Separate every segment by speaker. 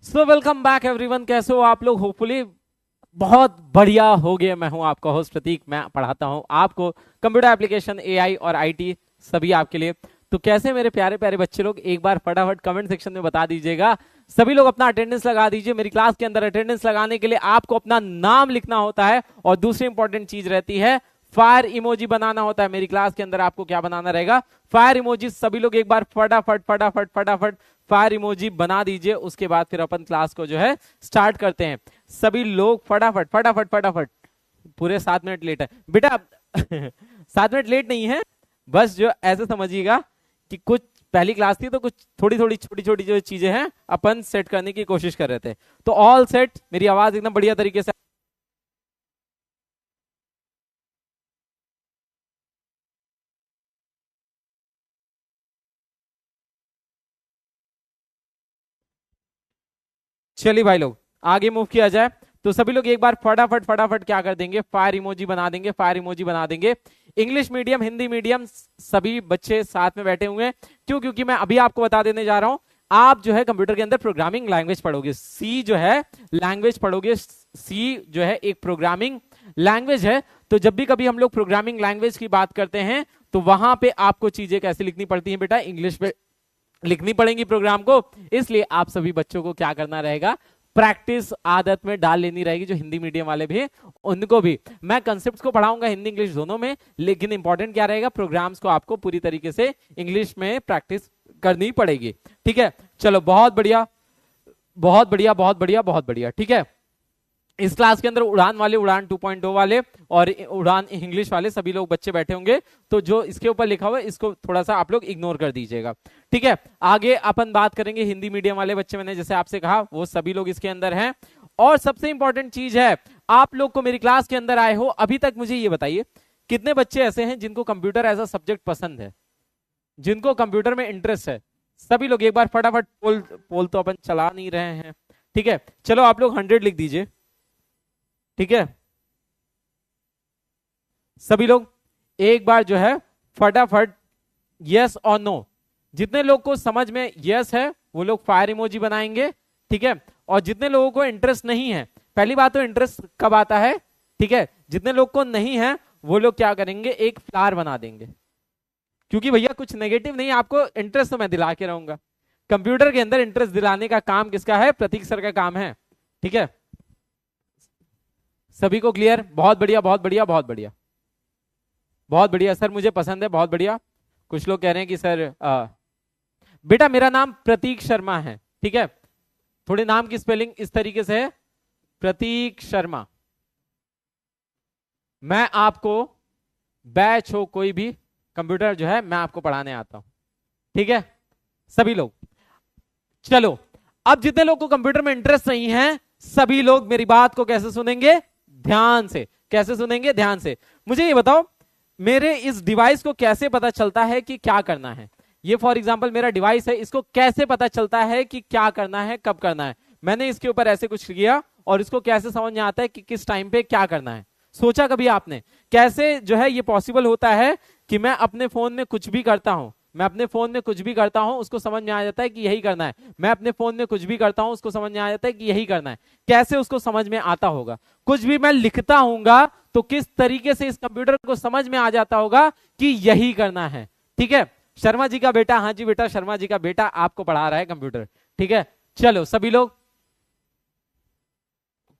Speaker 1: So welcome back everyone. कैसे हो आप लोग? होपफुली बहुत बढ़िया हो गए। मैं हूं आपका होस्ट प्रतीक। मैं पढ़ाता हूं आपको कंप्यूटर एप्लीकेशन, एआई और आईटी, सभी आपके लिए। तो कैसे मेरे प्यारे प्यारे बच्चे लोग, एक बार फटाफट कमेंट सेक्शन में बता दीजिएगा। सभी लोग अपना अटेंडेंस लगा दीजिए। मेरी क्लास के अंदर अटेंडेंस लगाने के लिए आपको अपना नाम लिखना होता है और दूसरी इंपॉर्टेंट चीज रहती है फायर इमोजी बनाना होता है। मेरी क्लास के अंदर आपको क्या बनाना रहेगा? Fire emoji. सभी लोग एक बार फटाफट फटाफट फटाफट फायर इमोजी बना दीजिए। उसके बाद फिर अपन क्लास को जो है स्टार्ट करते हैं। सभी लोग फटाफट फटाफट फटाफट। पूरे 7 मिनट लेट है बेटा। 7 मिनट लेट नहीं है, बस जो ऐसे समझिएगा कि कुछ पहली क्लास थी तो कुछ थोड़ी थोड़ी छोटी छोटी जो चीजें हैं अपन सेट करने की कोशिश कर रहे थे। तो ऑल सेट, मेरी आवाज एकदम बढ़िया तरीके से। चलिए भाई लोग, आगे मूव किया जाए। तो सभी लोग एक बार फटाफट फटाफट क्या कर देंगे? फायर इमोजी बना देंगे, फायर इमोजी बना देंगे। इंग्लिश मीडियम, हिंदी मीडियम, सभी बच्चे साथ में बैठे हुए हैं। क्यों? क्योंकि मैं अभी आपको बता देने जा रहा हूं, आप जो है कंप्यूटर के अंदर प्रोग्रामिंग लैंग्वेज पढ़ोगे। सी जो है लैंग्वेज पढ़ोगे। सी जो है एक प्रोग्रामिंग लैंग्वेज है। तो जब भी कभी हम लोग प्रोग्रामिंग लैंग्वेज की बात करते हैं तो वहां पे आपको चीजें कैसे लिखनी पड़ती हैं बेटा? इंग्लिश में लिखनी पड़ेगी प्रोग्राम को। इसलिए आप सभी बच्चों को क्या करना रहेगा? प्रैक्टिस आदत में डाल लेनी रहेगी। जो हिंदी मीडियम वाले भी उनको भी मैं कंसेप्ट को पढ़ाऊंगा हिंदी इंग्लिश दोनों में, लेकिन इंपॉर्टेंट क्या रहेगा? प्रोग्राम्स को आपको पूरी तरीके से इंग्लिश में प्रैक्टिस करनी पड़ेगी। ठीक है, चलो बहुत बढ़िया बहुत बढ़िया बहुत बढ़िया बहुत बढ़िया। ठीक है, इस क्लास के अंदर उड़ान वाले, उड़ान 2.0 वाले और उड़ान इंग्लिश वाले सभी लोग बच्चे बैठे होंगे। तो जो इसके ऊपर लिखा हुआ है इसको थोड़ा सा आप लोग इग्नोर कर दीजिएगा। ठीक है, आगे अपन बात करेंगे हिंदी मीडियम वाले बच्चे। मैंने जैसे आपसे कहा वो सभी लोग इसके अंदर हैं। और सबसे इंपॉर्टेंट चीज है, आप लोग को मेरी क्लास के अंदर आए हो अभी तक, मुझे ये बताइए कितने बच्चे ऐसे हैं जिनको कंप्यूटर एज अ सब्जेक्ट पसंद है, जिनको कंप्यूटर में इंटरेस्ट है? सभी लोग एक बार फटाफट पोल। पोल तो अपन चला नहीं रहे हैं। ठीक है, चलो आप लोग 100 लिख दीजिए। ठीक है, सभी लोग एक बार जो है फटाफट यस और नो। जितने लोग को समझ में यस है वो लोग फायर इमोजी बनाएंगे। ठीक है, और जितने लोगों को इंटरेस्ट नहीं है, पहली बात तो इंटरेस्ट कब आता है? ठीक है, जितने लोग को नहीं है वो लोग क्या करेंगे? एक फ्लावर बना देंगे। क्योंकि भैया कुछ नेगेटिव नहीं, आपको इंटरेस्ट तो मैं दिला के रहूंगा। कंप्यूटर के अंदर इंटरेस्ट दिलाने का काम किसका है? प्रतीक सर का काम है। ठीक है, सभी को क्लियर? बहुत बढ़िया बहुत बढ़िया बहुत बढ़िया बहुत बढ़िया सर, मुझे पसंद है, बहुत बढ़िया। कुछ लोग कह रहे हैं कि सर बेटा मेरा नाम प्रतीक शर्मा है। ठीक है, थोड़े नाम की स्पेलिंग इस तरीके से है, प्रतीक शर्मा। मैं आपको बैच हो कोई भी कंप्यूटर जो है मैं आपको पढ़ाने आता हूं। ठीक है सभी लोग, चलो अब जितने लोग को कंप्यूटर में इंटरेस्ट नहीं है सभी लोग मेरी बात को कैसे सुनेंगे? ध्यान से। कैसे सुनेंगे? ध्यान से। मुझे ये बताओ, मेरे इस डिवाइस को कैसे पता चलता है कि क्या करना है? ये फॉर एग्जांपल मेरा डिवाइस है, इसको कैसे पता चलता है कि क्या करना है, कब करना है? मैंने इसके ऊपर ऐसे कुछ किया और इसको कैसे समझ में आता है कि किस टाइम पे क्या करना है? सोचा कभी आपने कैसे जो है ये पॉसिबल होता है कि मैं अपने फोन में कुछ भी करता हूं, मैं अपने फोन में कुछ भी करता हूं उसको समझ में आ जाता है कि यही करना है। मैं अपने फोन में कुछ भी करता हूं उसको समझ में आ जाता है कि यही करना है। कैसे उसको समझ में आता होगा? कुछ भी मैं लिखता हूंगा तो किस तरीके से इस कंप्यूटर को समझ में आ जाता होगा कि यही करना है? ठीक है, शर्मा जी का बेटा, हाँ जी बेटा शर्मा जी का बेटा आपको पढ़ा रहा है कंप्यूटर। ठीक है, चलो सभी लोग,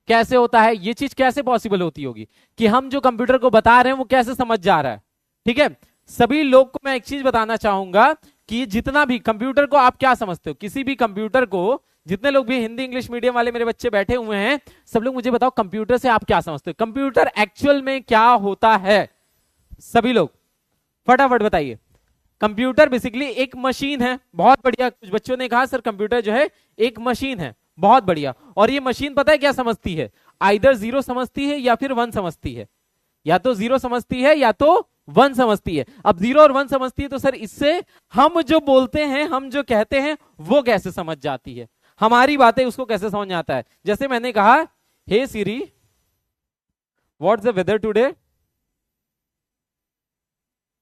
Speaker 1: कैसे होता है ये चीज? कैसे पॉसिबल होती होगी कि हम जो कंप्यूटर को बता रहे हैं वो कैसे समझ जा रहा है? ठीक है, सभी लोग को मैं एक चीज बताना चाहूंगा कि जितना भी कंप्यूटर को आप क्या समझते हो, किसी भी कंप्यूटर को, जितने लोग भी हिंदी इंग्लिश मीडियम वाले मेरे बच्चे बैठे हुए हैं, सब लोग मुझे बताओ कंप्यूटर से आप क्या समझते हो? कंप्यूटर एक्चुअल में क्या होता है? सभी लोग फटाफट बताइए। कंप्यूटर बेसिकली एक मशीन है। बहुत बढ़िया, कुछ बच्चों ने कहा सर कंप्यूटर जो है एक मशीन है। बहुत बढ़िया। और ये मशीन पता है क्या समझती है? आइदर 0 समझती है या फिर 1 समझती है। या तो 0 समझती है या तो 1 समझती है। अब 0 और 1 समझती है तो सर इससे हम जो बोलते हैं, हम जो कहते हैं वो कैसे समझ जाती है? हमारी बातें उसको कैसे समझ में आता है? जैसे मैंने कहा hey Siri what's the weather today,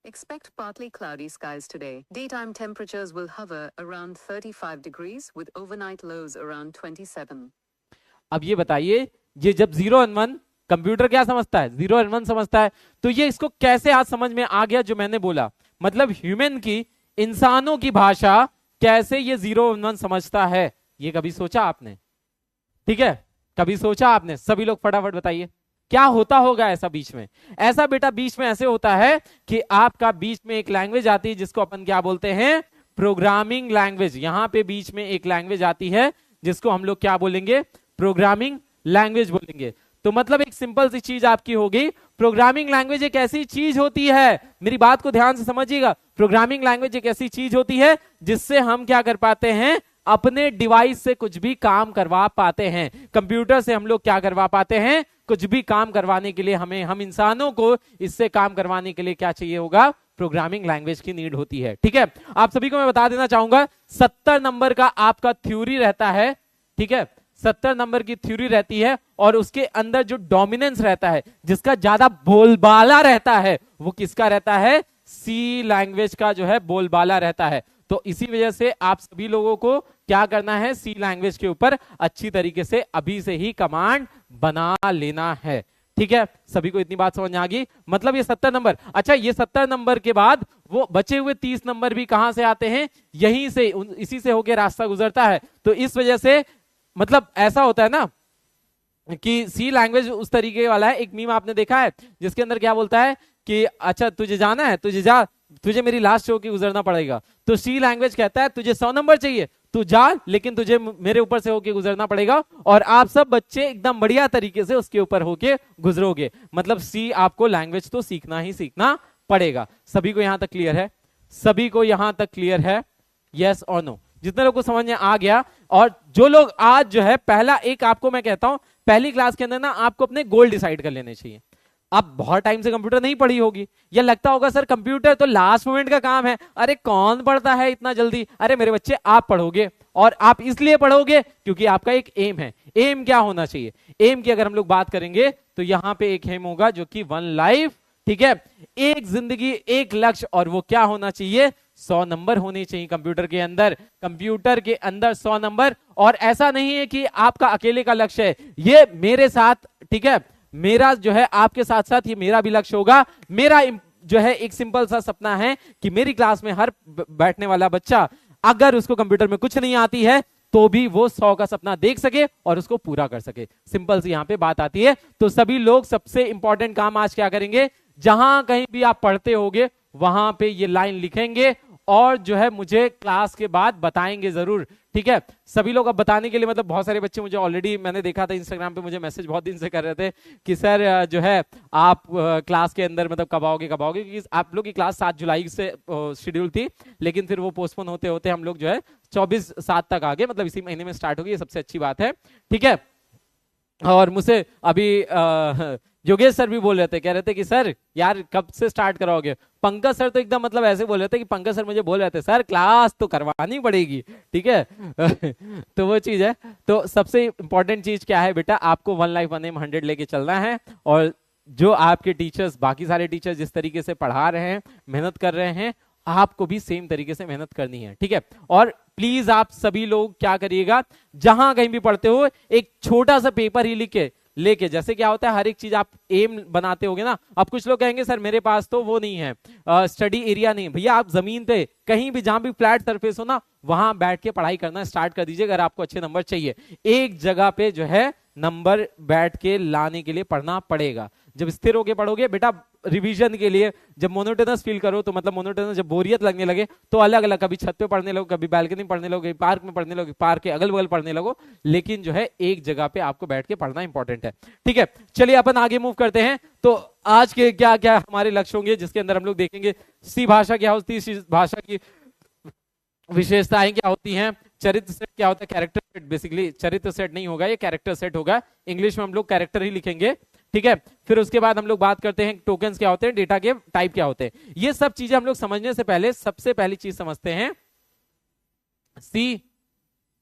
Speaker 2: Expect partly cloudy skies today. Daytime temperatures will hover around 35 degrees with overnight lows around 27.
Speaker 1: अब ये बताइए, ये जब 0 और 1 कंप्यूटर क्या समझता है, 0 और 1 समझता है, तो ये इसको कैसे आज समझ में आ गया जो मैंने बोला, मतलब ह्यूमन की, इंसानों की भाषा कैसे ये 0 और 1 समझता है, ये कभी सोचा आपने? ठीक है, कभी सोचा आपने? सभी लोग फटाफट बताइए क्या होता होगा ऐसा बीच में। ऐसा बेटा बीच में ऐसे होता है कि आपका बीच में एक लैंग्वेज आती है जिसको अपन क्या बोलते हैं, प्रोग्रामिंग लैंग्वेज। यहां पे बीच में एक लैंग्वेज आती है जिसको हम लोग क्या बोलेंगे, प्रोग्रामिंग लैंग्वेज बोलेंगे। तो मतलब एक सिंपल सी चीज आपकी होगी, प्रोग्रामिंग लैंग्वेज एक ऐसी चीज होती है, मेरी बात को ध्यान से समझिएगा, प्रोग्रामिंग लैंग्वेज एक ऐसी चीज होती है जिससे हम क्या कर पाते हैं, अपने डिवाइस से कुछ भी काम करवा पाते हैं। कंप्यूटर से हम लोग क्या करवा पाते हैं, कुछ भी काम करवाने के लिए हमें, हम इंसानों को इससे काम करवाने के लिए क्या चाहिए होगा, प्रोग्रामिंग लैंग्वेज की नीड होती है। ठीक है, आप सभी को मैं बता देना चाहूंगा 70 नंबर का आपका थ्योरी रहता है। ठीक है, 70 नंबर की थ्योरी रहती है और उसके अंदर जो डोमिनेंस रहता है, जिसका ज्यादा बोलबाला रहता है, वो किसका रहता है, सी लैंग्वेज का जो है बोलबाला रहता है। तो इसी वजह से आप सभी लोगों को क्या करना है, सी लैंग्वेज के ऊपर अच्छी तरीके से अभी से ही कमांड बना लेना है। ठीक है, सभी को इतनी बात समझ में आ गई। मतलब ये 70 नंबर, अच्छा ये 70 नंबर के बाद वो बचे हुए 30 नंबर भी कहां से आते हैं, यहीं से, इसी से होके रास्ता गुजरता है। तो इस वजह से मतलब ऐसा होता है ना कि सी लैंग्वेज उस तरीके वाला है। एक मीम आपने देखा है जिसके अंदर क्या बोलता है कि अच्छा तुझे जाना है, तुझे जा, तुझे मेरी लास्ट शो की गुजरना पड़ेगा। तो सी लैंग्वेज कहता है तुझे 100 नंबर चाहिए, तू जा, लेकिन तुझे मेरे ऊपर से होके गुजरना पड़ेगा, और आप सब बच्चे एकदम बढ़िया तरीके से उसके ऊपर होके गुजरोगे। मतलब सी आपको लैंग्वेज तो सीखना ही सीखना पड़ेगा। सभी को यहां तक क्लियर है? सभी को यहां तक क्लियर है? यस और नो? जितने लोग को समझ में आ गया, और जो लोग आज जो है पहला एक, आपको मैं कहता हूं पहली क्लास के अंदर ना आपको अपने गोल डिसाइड कर लेने चाहिए। आप बहुत टाइम से कंप्यूटर नहीं पढ़ी होगी, या लगता होगा सर कंप्यूटर तो लास्ट मोमेंट का काम है, अरे कौन पढ़ता है इतना जल्दी। अरे मेरे बच्चे, आप पढ़ोगे, और आप इसलिए पढ़ोगे क्योंकि आपका एक एम है। एम क्या होना चाहिए, एम की अगर हम लोग बात करेंगे तो यहां पे एक एम होगा जो कि 1 लाइफ, ठीक है, एक जिंदगी, एक लक्ष्य, और वो क्या होना चाहिए, 100 नंबर होने चाहिए कंप्यूटर के अंदर। कंप्यूटर के अंदर 100 नंबर, और ऐसा नहीं है कि आपका अकेले का लक्ष्य है, ये मेरे साथ, ठीक है, मेरा जो है आपके साथ साथ ये मेरा भी लक्ष्य होगा। मेरा जो है एक सिंपल सा सपना है कि मेरी क्लास में हर बैठने वाला बच्चा, अगर उसको कंप्यूटर में कुछ नहीं आती है तो भी वो 100 का सपना देख सके और उसको पूरा कर सके। सिंपल सी यहां पे बात आती है। तो सभी लोग सबसे इंपॉर्टेंट काम आज क्या करेंगे, जहां कहीं भी आप पढ़ते होगे वहां पे ये लाइन लिखेंगे और जो है मुझे क्लास के बाद बताएंगे जरूर। ठीक है, सभी लोग अब बताने के लिए, मतलब बहुत सारे बच्चे मुझे ऑलरेडी, मैंने देखा था इंस्टाग्राम पे मुझे मैसेज बहुत दिन से कर रहे थे कि सर जो है आप क्लास के अंदर मतलब कब आओगे कब आओगे, क्योंकि आप लोग की क्लास 7 जुलाई से शेड्यूल थी, लेकिन फिर वो पोस्टपोन होते होते हम लोग जो है 24/7 तक आ गए, मतलब इसी महीने में स्टार्ट होगी, ये सबसे अच्छी बात है। ठीक है, और मुझसे अभी योगेश सर भी बोल रहे थे, कह रहे थे कि सर यार कब से स्टार्ट कराओगे। पंकज सर तो एकदम मतलब ऐसे बोल रहे थे कि पंकज सर मुझे बोल रहे थे सर क्लास तो करवानी पड़ेगी। ठीक है तो वो चीज है। तो सबसे इंपॉर्टेंट चीज क्या है बेटा, आपको 1 लाइफ 1 एम 100 लेके चलना है, और जो आपके टीचर्स, बाकी सारे टीचर्स जिस तरीके से पढ़ा रहे हैं, मेहनत कर रहे हैं, आपको भी सेम तरीके से मेहनत करनी है। ठीक है, और प्लीज आप सभी लोग क्या करिएगा, जहां कहीं भी पढ़ते हो एक छोटा सा पेपर ही लिख के लेके, जैसे क्या होता है हर एक चीज आप एम बनाते होगे ना। अब कुछ लोग कहेंगे सर मेरे पास तो वो नहीं है, स्टडी एरिया नहीं है। भैया आप जमीन पे कहीं भी, जहां भी फ्लैट सरफेस हो ना, वहां बैठ के पढ़ाई करना स्टार्ट कर दीजिए। अगर आपको अच्छे नंबर चाहिए, एक जगह पे जो है नंबर बैठ के लाने के लिए पढ़ना पड़ेगा। जब स्थिर होके पढ़ोगे बेटा, रिवीजन के लिए जब मोनोटोनस फील करो, तो मतलब मोनोटोनस जब बोरियत लगने लगे तो अलग अलग, कभी छत पे पढ़ने लगो, कभी बालकनी पढ़ने लगो, कभी पार्क में पढ़ने लगो, पार्क के अगल बगल पढ़ने लगो, लेकिन जो है एक जगह पे आपको बैठ के पढ़ना इंपॉर्टेंट है। ठीक है, चलिए अपन आगे मूव करते हैं। तो आज के क्या क्या हमारे लक्ष्य होंगे, जिसके अंदर हम लोग देखेंगे सी भाषा क्या होती है, भाषा की विशेषताएं क्या होती हैं, चरित्र सेट क्या होता है, कैरेक्टर सेट, बेसिकली चरित्र सेट नहीं होगा, ये कैरेक्टर सेट होगा, इंग्लिश में हम लोग कैरेक्टर ही लिखेंगे। ठीक है, फिर उसके बाद हम लोग बात करते हैं टोकन्स क्या होते हैं, डेटा के टाइप क्या होते हैं। ये सब चीजें हम लोग समझने से पहले सबसे पहली चीज समझते हैं सी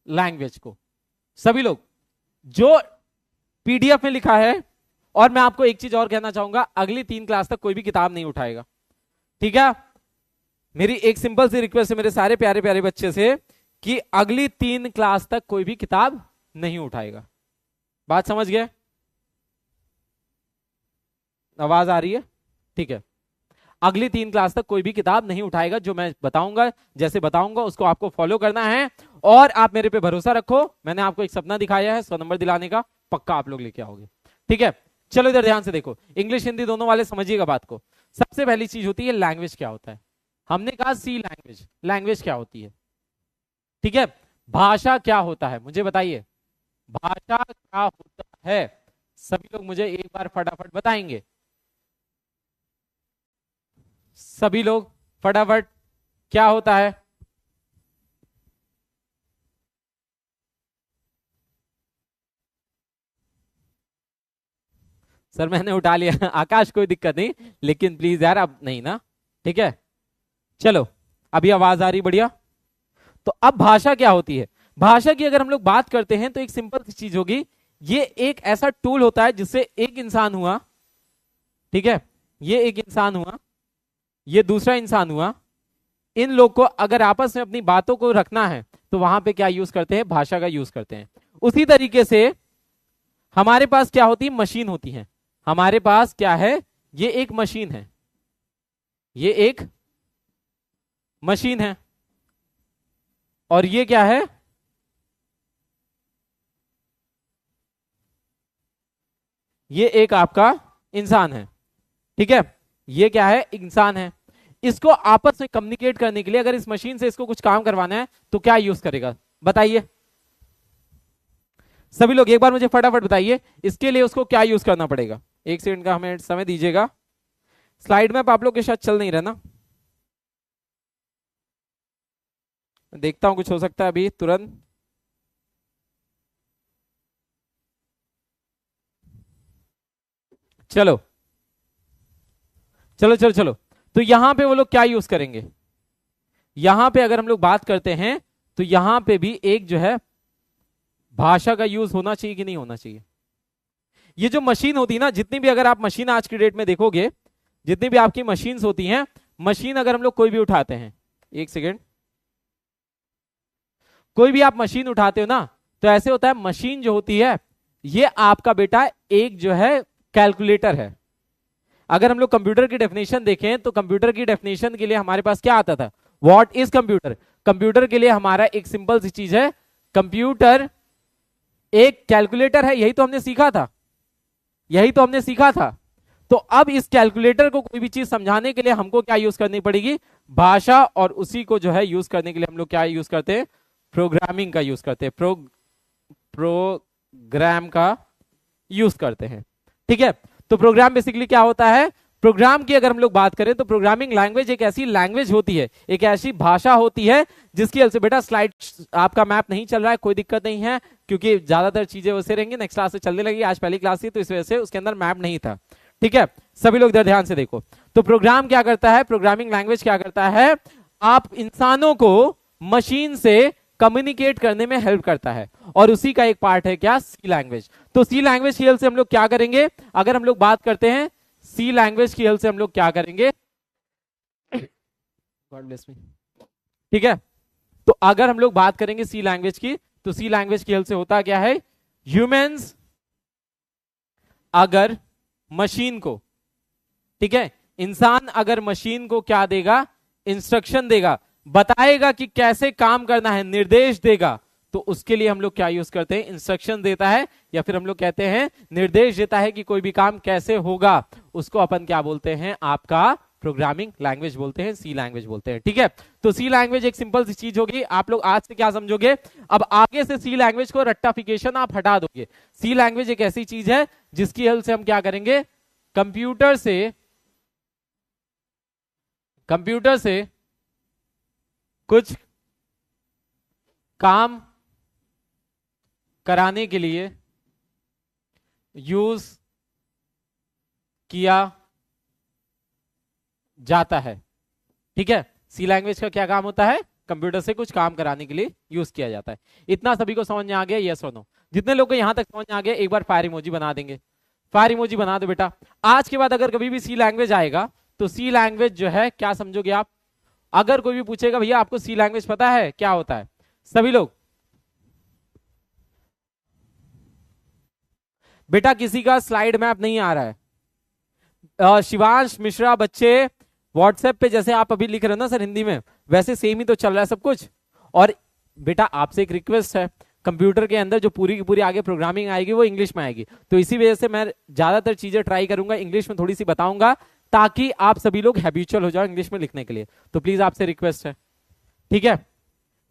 Speaker 1: लैंग्वेज को। सभी लोग जो पीडीएफ में लिखा है, और मैं आपको एक चीज और कहना चाहूंगा, अगली 3 क्लास तक कोई भी किताब नहीं उठाएगा। ठीक है। मेरी एक सिंपल सी रिक्वेस्ट है मेरे सारे प्यारे प्यारे बच्चे से कि अगली 3 क्लास तक कोई भी किताब नहीं उठाएगा। बात समझ गए? आवाज आ रही है? ठीक है। अगली 3 क्लास तक कोई भी किताब नहीं उठाएगा। जो मैं बताऊंगा, जैसे बताऊंगा उसको आपको फॉलो करना है और आप मेरे पे भरोसा रखो। मैंने आपको एक सपना दिखाया है 100 नंबर दिलाने का, पक्का आप लोग लेके आओगे। ठीक है, चलो इधर ध्यान से देखो, इंग्लिश हिंदी दोनों वाले समझिएगा बात को। सबसे पहली चीज होती है लैंग्वेज क्या होता है। हमने कहा सी लैंग्वेज। लैंग्वेज क्या होती है? ठीक है, भाषा क्या होता है मुझे बताइए, भाषा क्या होता है? सभी लोग मुझे एक बार फटाफट बताएंगे, सभी लोग फटाफट, क्या होता है? सर मैंने उठा लिया आकाश कोई दिक्कत नहीं, लेकिन प्लीज यार अब नहीं ना। ठीक है, चलो अभी आवाज आ रही? बढ़िया। तो अब भाषा क्या होती है? भाषा की अगर हम लोग बात करते हैं तो एक सिंपल सी चीज होगी, ये एक ऐसा टूल होता है जिससे एक इंसान हुआ, ठीक है, ये एक इंसान हुआ, ये दूसरा इंसान हुआ, इन लोग को अगर आपस में अपनी बातों को रखना है तो वहां पे क्या यूज करते हैं? भाषा का यूज करते हैं। उसी तरीके से हमारे पास क्या होती है? मशीन होती है। हमारे पास क्या है? ये एक मशीन है, ये एक मशीन है, और ये क्या है? ये एक आपका इंसान है। ठीक है, ये क्या है? इंसान है। इसको आपस में कम्युनिकेट करने के लिए अगर इस मशीन से इसको कुछ काम करवाना है तो क्या यूज करेगा? बताइए सभी लोग, एक बार मुझे फटाफट बताइए, इसके लिए उसको क्या यूज करना पड़ेगा? 1 सेकंड का हमें समय दीजिएगा। स्लाइड मैप आप लोग के साथ चल नहीं रहा ना? देखता हूं, कुछ हो सकता है अभी तुरंत। चलो चलो चलो चलो, तो यहां पे वो लोग क्या यूज करेंगे? यहां पे अगर हम लोग बात करते हैं तो यहां पे भी एक जो है भाषा का यूज होना चाहिए कि नहीं होना चाहिए? ये जो मशीन होती है ना, जितनी भी अगर आप मशीन आज की डेट में देखोगे, जितनी भी आपकी मशीन्स होती हैं, मशीन अगर हम लोग कोई भी उठाते हैं, 1 सेकेंड, कोई भी आप मशीन उठाते हो ना, तो ऐसे होता है मशीन जो होती है ये आपका बेटा एक जो है कैलकुलेटर है। अगर हम लोग कंप्यूटर की डेफिनेशन देखें तो कंप्यूटर की डेफिनेशन के लिए हमारे पास क्या आता था? What is computer? कंप्यूटर के लिए हमारा एक सिंपल सी चीज है, कंप्यूटर एक कैलकुलेटर है। यही तो हमने सीखा था, यही तो हमने सीखा था। तो अब इस कैलकुलेटर को कोई भी चीज समझाने के लिए हमको क्या यूज करनी पड़ेगी? भाषा। और उसी को जो है यूज करने के लिए हम लोग क्या यूज करते हैं? प्रोग्रामिंग का यूज करते हैं, प्रोग्राम का यूज करते हैं। ठीक है, तो प्रोग्राम बेसिकली क्या होता है? प्रोग्राम की अगर हम लोग बात करें तो प्रोग्रामिंग लैंग्वेज एक ऐसी लैंग्वेज होती है, एक ऐसी भाषा होती है जिसकी वजह से बेटा स्लाइड आपका मैप नहीं चल रहा है, कोई दिक्कत नहीं है, क्योंकि ज्यादातर चीजें वैसे रहेंगी, नेक्स्ट क्लास से चलने लगी, आज पहली क्लास थी तो इस वजह से उसके अंदर मैप नहीं था। ठीक है, सभी लोग इधर ध्यान से देखो। तो प्रोग्राम क्या करता है? प्रोग्रामिंग लैंग्वेज क्या करता है? आप इंसानों को मशीन से कम्युनिकेट करने में हेल्प करता है, और उसी का एक पार्ट है क्या? सी लैंग्वेज। तो सी लैंग्वेज की हेल्प से हम लोग क्या करेंगे? अगर हम लोग बात करते हैं सी लैंग्वेज की हेल्प से हम लोग क्या करेंगे? God bless me. ठीक है, तो अगर हम लोग बात करेंगे सी लैंग्वेज की, तो सी लैंग्वेज की हेल्प से होता क्या है? ह्यूमंस अगर मशीन को, ठीक है, इंसान अगर मशीन को क्या देगा? इंस्ट्रक्शन देगा, बताएगा कि कैसे काम करना है, निर्देश देगा, तो उसके लिए हम लोग क्या यूज करते हैं? इंस्ट्रक्शन देता है, या फिर हम लोग कहते हैं निर्देश देता है कि कोई भी काम कैसे होगा, उसको अपन क्या बोलते हैं? आपका प्रोग्रामिंग लैंग्वेज बोलते हैं, सी लैंग्वेज बोलते हैं। ठीक है, तो सी लैंग्वेज एक सिंपल सी चीज होगी। आप लोग आज से क्या समझोगे? अब आगे से सी लैंग्वेज को रट्टाफिकेशन आप हटा दोगे। सी लैंग्वेज एक ऐसी चीज है जिसकी हेल्प से हम क्या करेंगे? कंप्यूटर से कुछ काम कराने के लिए यूज किया जाता है। ठीक है, सी लैंग्वेज का क्या काम होता है? कंप्यूटर से कुछ काम कराने के लिए यूज किया जाता है। इतना सभी को समझ में आ गया? यस और नो? जितने लोग को यहां तक समझ में आ गया एक बार फायर इमोजी बना देंगे। फायर इमोजी बना दो बेटा। आज के बाद अगर कभी भी सी लैंग्वेज आएगा तो सी लैंग्वेज जो है क्या समझोगे आप? अगर कोई भी पूछेगा भैया आपको सी लैंग्वेज पता है क्या होता है, सभी लोग बेटा किसी का स्लाइड मैप नहीं आ रहा है। शिवांश मिश्रा बच्चे व्हाट्सएप पे जैसे आप अभी लिख रहे हो ना सर हिंदी में, वैसे सेम ही तो चल रहा है सब कुछ। और बेटा आपसे एक रिक्वेस्ट है, कंप्यूटर के अंदर जो पूरी की पूरी आगे प्रोग्रामिंग आएगी वो इंग्लिश में आएगी, तो इसी वजह से मैं ज्यादातर चीजें ट्राई करूंगा इंग्लिश में थोड़ी सी बताऊंगा, ताकि आप सभी लोग हैबिचुअल हो जाओ इंग्लिश में लिखने के लिए। तो प्लीज आपसे रिक्वेस्ट है, ठीक है?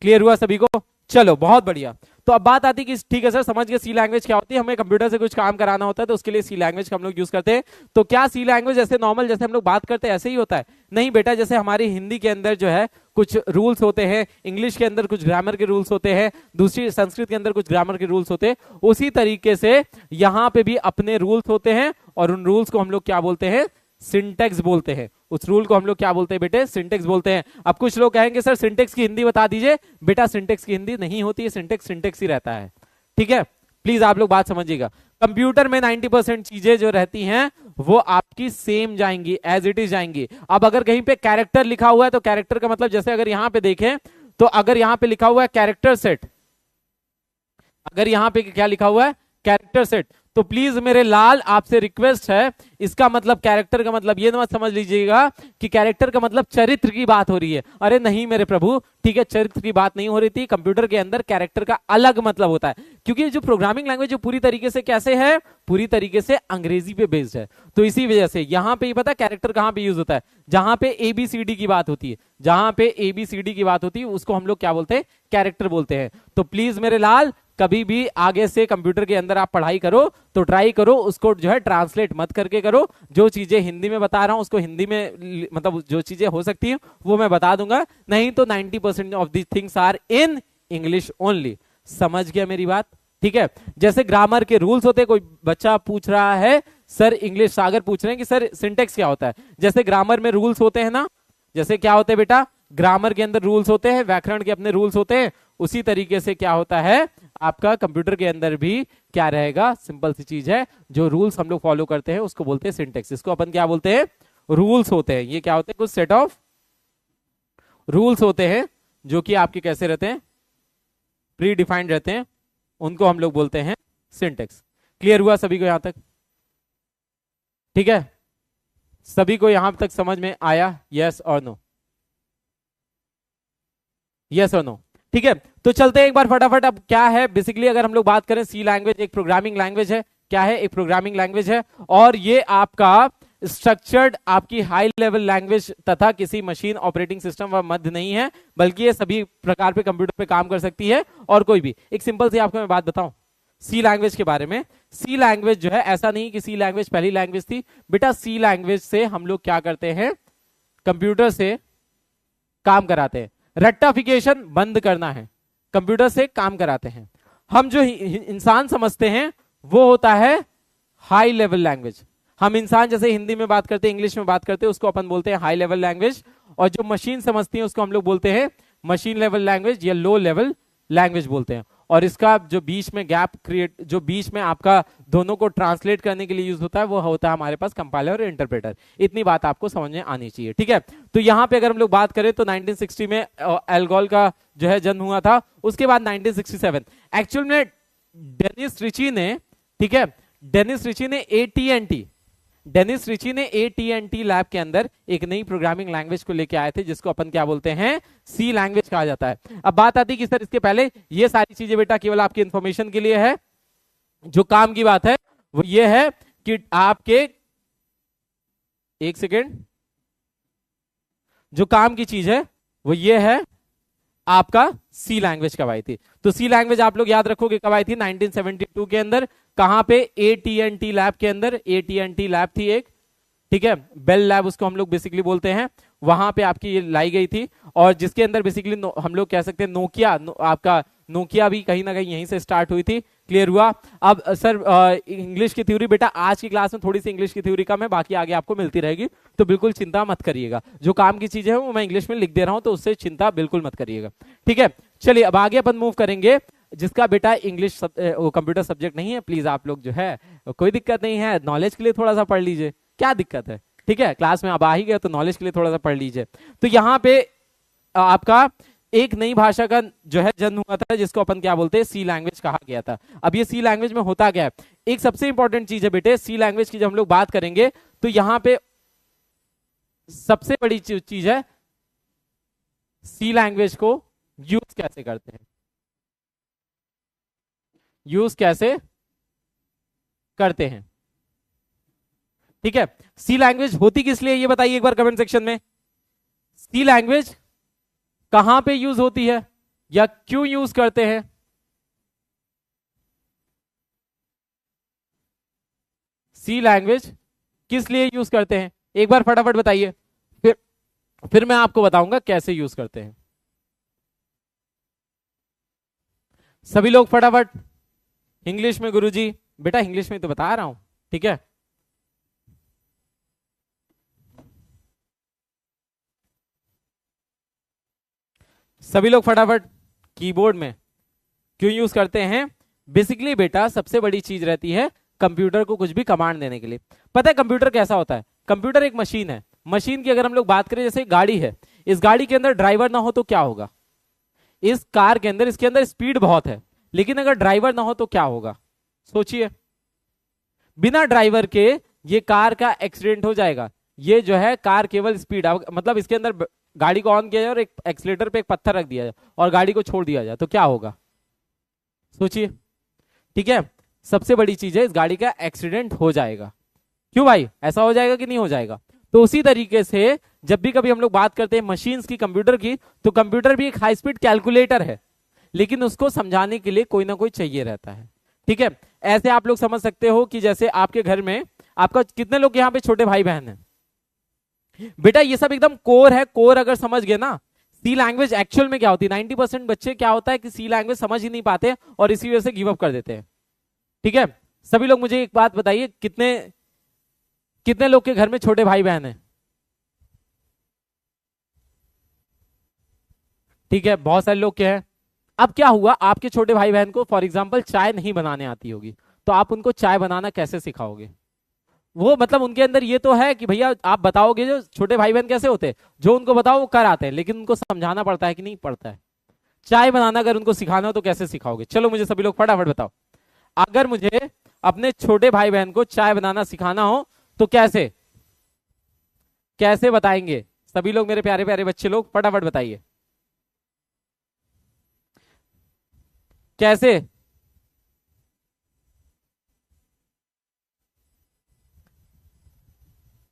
Speaker 1: क्लियर हुआ सभी को? चलो बहुत बढ़िया। तो अब बात आती है कि ठीक है सर समझ गए सी लैंग्वेज क्या होती है, हमें कंप्यूटर से कुछ काम कराना होता है तो उसके लिए सी लैंग्वेज का हम लोग यूज करते हैं। तो क्या सी लैंग्वेज ऐसे नॉर्मल जैसे हम लोग बात करते हैं ऐसे ही होता है? नहीं बेटा, जैसे हमारी हिंदी के अंदर जो है कुछ रूल्स होते हैं, इंग्लिश के अंदर कुछ ग्रामर के रूल्स होते हैं, दूसरी संस्कृत के अंदर कुछ ग्रामर के रूल्स होते हैं, उसी तरीके से यहाँ पे भी अपने रूल्स होते हैं और उन रूल्स को हम लोग क्या बोलते हैं? सिंटेक्स बोलते हैं। उस रूल को हम लोग क्या बोलते हैं बेटे? सिंटेक्स बोलते हैं। अब कुछ लोग कहेंगे सर सिंटेक्स की हिंदी बता दीजिए। बेटा सिंटेक्स की हिंदी नहीं होती है, सिंटेक्स सिंटेक्स ही रहता है, ठीक है? प्लीज आप लोग बात समझिएगा। कंप्यूटर में 90% चीजें जो रहती हैं वो आपकी सेम जाएंगी, एज इट इज जाएंगी। अब अगर कहीं पे कैरेक्टर लिखा हुआ है तो कैरेक्टर का मतलब, जैसे अगर यहां पे देखें तो अगर यहां पे लिखा हुआ है कैरेक्टर सेट, अगर यहां पे क्या लिखा हुआ है? कैरेक्टर सेट, तो प्लीज मेरे लाल आपसे रिक्वेस्ट है, इसका मतलब कैरेक्टर का मतलब ये मत समझ लीजिएगा कि कैरेक्टर का मतलब चरित्र की बात हो रही है। अरे नहीं मेरे प्रभु, ठीक है, चरित्र की बात नहीं हो रही थी। कंप्यूटर के अंदर कैरेक्टर का अलग मतलब होता है, क्योंकि जो प्रोग्रामिंग लैंग्वेज जो पूरी तरीके से कैसे है? पूरी तरीके से अंग्रेजी पे बेस्ड है। तो इसी वजह से यहां पे ही पता कैरेक्टर कहां पे यूज होता है? जहां पे ABCD की बात होती है, जहां पे ABCD की बात होती है उसको हम लोग क्या बोलते हैं? कैरेक्टर बोलते हैं। तो प्लीज मेरे लाल कभी भी आगे से कंप्यूटर के अंदर आप पढ़ाई करो तो ट्राई करो उसको जो है ट्रांसलेट मत करके करो। जो चीजें हिंदी में बता रहा हूं उसको हिंदी में, मतलब जो चीजें हो सकती है वो मैं बता दूंगा, नहीं तो 90% of the things are in English only. समझ गया मेरी बात? ठीक है। जैसे ग्रामर के रूल्स होते हैं, कोई बच्चा पूछ रहा है सर, इंग्लिश सागर पूछ रहे हैं कि सर सिंटेक्स क्या होता है। जैसे ग्रामर में रूल्स होते हैं ना, जैसे क्या होते हैं बेटा? ग्रामर के अंदर रूल्स होते हैं, व्याकरण के अपने रूल्स होते हैं, उसी तरीके से क्या होता है आपका कंप्यूटर के अंदर भी क्या रहेगा? सिंपल सी चीज है, जो रूल्स हम लोग फॉलो करते हैं उसको बोलते हैं सिंटेक्स। इसको अपन क्या बोलते हैं? रूल्स होते हैं। ये क्या होते हैं? कुछ सेट ऑफ रूल्स होते हैं जो कि आपके कैसे रहते हैं? प्री डिफाइंड रहते हैं, उनको हम लोग बोलते हैं सिंटेक्स। क्लियर हुआ सभी को यहां तक? ठीक है, सभी को यहां तक समझ में आया? यस और नो? यस और नो? ठीक है, तो चलते हैं एक बार फटाफट। अब क्या है बेसिकली, अगर हम लोग बात करें, सी लैंग्वेज एक प्रोग्रामिंग लैंग्वेज है। क्या है? एक प्रोग्रामिंग लैंग्वेज है, और ये आपका स्ट्रक्चर्ड आपकी हाई लेवल लैंग्वेज तथा किसी मशीन ऑपरेटिंग सिस्टम व मध्य नहीं है, बल्कि ये सभी प्रकार पे कंप्यूटर पे काम कर सकती है और कोई भी। एक सिंपल सी आपको मैं बात बताऊं सी लैंग्वेज के बारे में। सी लैंग्वेज जो है, ऐसा नहीं कि सी लैंग्वेज पहली लैंग्वेज थी बेटा। सी लैंग्वेज से हम लोग क्या करते हैं? कंप्यूटर से काम कराते हैं। रट्टाफिकेशन बंद करना है, कंप्यूटर से काम कराते हैं। हम जो इंसान समझते हैं वो होता है हाई लेवल लैंग्वेज। हम इंसान जैसे हिंदी में बात करते हैं, इंग्लिश में बात करते हैं, उसको अपन बोलते हैं हाई लेवल लैंग्वेज। और जो मशीन समझती है उसको हम लोग बोलते हैं मशीन लेवल लैंग्वेज या लो लेवल लैंग्वेज बोलते हैं। और इसका जो बीच में गैप क्रिएट, जो बीच में आपका दोनों को ट्रांसलेट करने के लिए यूज होता है, वो होता है हमारे पास कंपाइलर और इंटरप्रेटर। इतनी बात आपको समझ में आनी चाहिए, ठीक है। तो यहाँ पे अगर हम लोग बात करें तो 1960 में एल्गोल का जो है जन्म हुआ था। उसके बाद 1967 एक्चुअल में डेनिस रिची ने, ठीक है, डेनिस रिची ने AT&T लैब के अंदर एक नई प्रोग्रामिंग लैंग्वेज को लेके आए थे, जिसको अपन क्या बोलते हैं? सी लैंग्वेज कहा जाता है। अब बात आती है कि सर इसके पहले, ये सारी चीजें बेटा केवल आपकी इंफॉर्मेशन के लिए है। जो काम की बात है वो ये है कि आपके, एक सेकेंड, जो काम की चीज है वो ये है आपका सी लैंग्वेज कब आई थी। तो सी लैंग्वेज आप लोग याद रखोगे कब आई थी? 1972 के अंदर। कहां पे? AT&T लैब के अंदर। AT&T लैब थी एक, ठीक है, बेल लैब उसको हम लोग बेसिकली बोलते हैं। वहां पे आपकी ये लाई गई थी, और जिसके अंदर बेसिकली हम लोग कह सकते हैं नोकिया, आपका नोकिया भी कहीं ना कहीं यहीं से स्टार्ट हुई थी। क्लियर हुआ? अब सर इंग्लिश की थ्योरी बेटा आज की क्लास में थोड़ी सी इंग्लिश की थ्योरी कम है, बाकी आगे आपको मिलती रहेगी, तो बिल्कुल चिंता मत करिएगा। जो काम की चीजें हैं वो मैं इंग्लिश में लिख दे रहा हूं, तो उससे चिंता बिल्कुल मत करिएगा, ठीक है। चलिए अब आगे अपन मूव करेंगे। जिसका बेटा इंग्लिश कंप्यूटर सब्जेक्ट नहीं है, प्लीज आप लोग जो है, कोई दिक्कत नहीं है, नॉलेज के लिए थोड़ा सा पढ़ लीजिए, क्या दिक्कत है, ठीक है, क्लास में अब आ ही गया तो नॉलेज के लिए थोड़ा सा पढ़ लीजिए। तो यहाँ पे आपका एक नई भाषा का जो है जन्म हुआ था, जिसको अपन क्या बोलते हैं, सी लैंग्वेज कहा गया था। अब ये सी लैंग्वेज में होता क्या है, एक सबसे इंपॉर्टेंट चीज है बेटे, सी लैंग्वेज की जब हम लोग बात करेंगे तो यहाँ पे सबसे बड़ी चीज है सी लैंग्वेज को यूज कैसे करते हैं, यूज कैसे करते हैं। ठीक है, सी लैंग्वेज होती किस लिए ये बताइए एक बार कमेंट सेक्शन में। सी लैंग्वेज कहां पे यूज होती है या क्यों यूज करते हैं? सी लैंग्वेज किस लिए यूज करते हैं, एक बार फटाफट बताइए, फिर मैं आपको बताऊंगा कैसे यूज करते हैं। सभी लोग फटाफट। इंग्लिश में गुरुजी, बेटा इंग्लिश में तो बता रहा हूं, ठीक है। सभी लोग फटाफट कीबोर्ड में क्यों यूज करते हैं। बेसिकली बेटा सबसे बड़ी चीज रहती है कंप्यूटर को कुछ भी कमांड देने के लिए। पता है कंप्यूटर कैसा होता है, कंप्यूटर एक मशीन है। मशीन की अगर हम लोग बात करें, जैसे गाड़ी है, इस गाड़ी के अंदर ड्राइवर ना हो तो क्या होगा, इस कार के अंदर, इसके अंदर स्पीड बहुत है, लेकिन अगर ड्राइवर ना हो तो क्या होगा, सोचिए। बिना ड्राइवर के ये कार का एक्सीडेंट हो जाएगा। ये जो है कार केवल स्पीड, मतलब इसके अंदर गाड़ी को ऑन किया जाए और एक एक्सीलेटर पे एक पत्थर रख दिया जाए और गाड़ी को छोड़ दिया जाए तो क्या होगा, सोचिए। ठीक है, सबसे बड़ी चीज है इस गाड़ी का एक्सीडेंट हो जाएगा। क्यों भाई, ऐसा हो जाएगा कि नहीं हो जाएगा। तो उसी तरीके से जब भी कभी हम लोग बात करते हैं मशीन्स की, कंप्यूटर की, तो कंप्यूटर भी एक हाई स्पीड कैलकुलेटर है, लेकिन उसको समझाने के लिए कोई ना कोई चाहिए रहता है। ठीक है, ऐसे आप लोग समझ सकते हो कि जैसे आपके घर में आपका कितने लोग यहाँ पे छोटे भाई बहन हैं बेटा, ये सब एकदम कोर है। कोर अगर समझ गए ना, सी लैंग्वेज एक्चुअल में क्या होती है, 90% बच्चे क्या होता है कि सी लैंग्वेज समझ ही नहीं पाते और इसी वजह से गिव अप कर देते हैं। ठीक है, सभी लोग मुझे एक बात बताइए, कितने कितने लोग के घर में छोटे भाई बहन हैं। ठीक है, बहुत सारे लोग के हैं। अब क्या हुआ, आपके छोटे भाई बहन को फॉर एग्जांपल चाय नहीं बनाने आती होगी, तो आप उनको चाय बनाना कैसे सिखाओगे। वो मतलब उनके अंदर ये तो है कि भैया आप बताओगे, जो छोटे भाई बहन कैसे होते हैं, जो उनको बताओ वो कर आते हैं, लेकिन उनको समझाना पड़ता है कि नहीं पड़ता है। चाय बनाना अगर उनको सिखाना हो तो कैसे सिखाओगे, चलो मुझे सभी लोग फटाफट बताओ। अगर मुझे अपने छोटे भाई बहन को चाय बनाना सिखाना हो तो कैसे कैसे बताएंगे, सभी लोग मेरे प्यारे प्यारे बच्चे लोग फटाफट बताइए कैसे।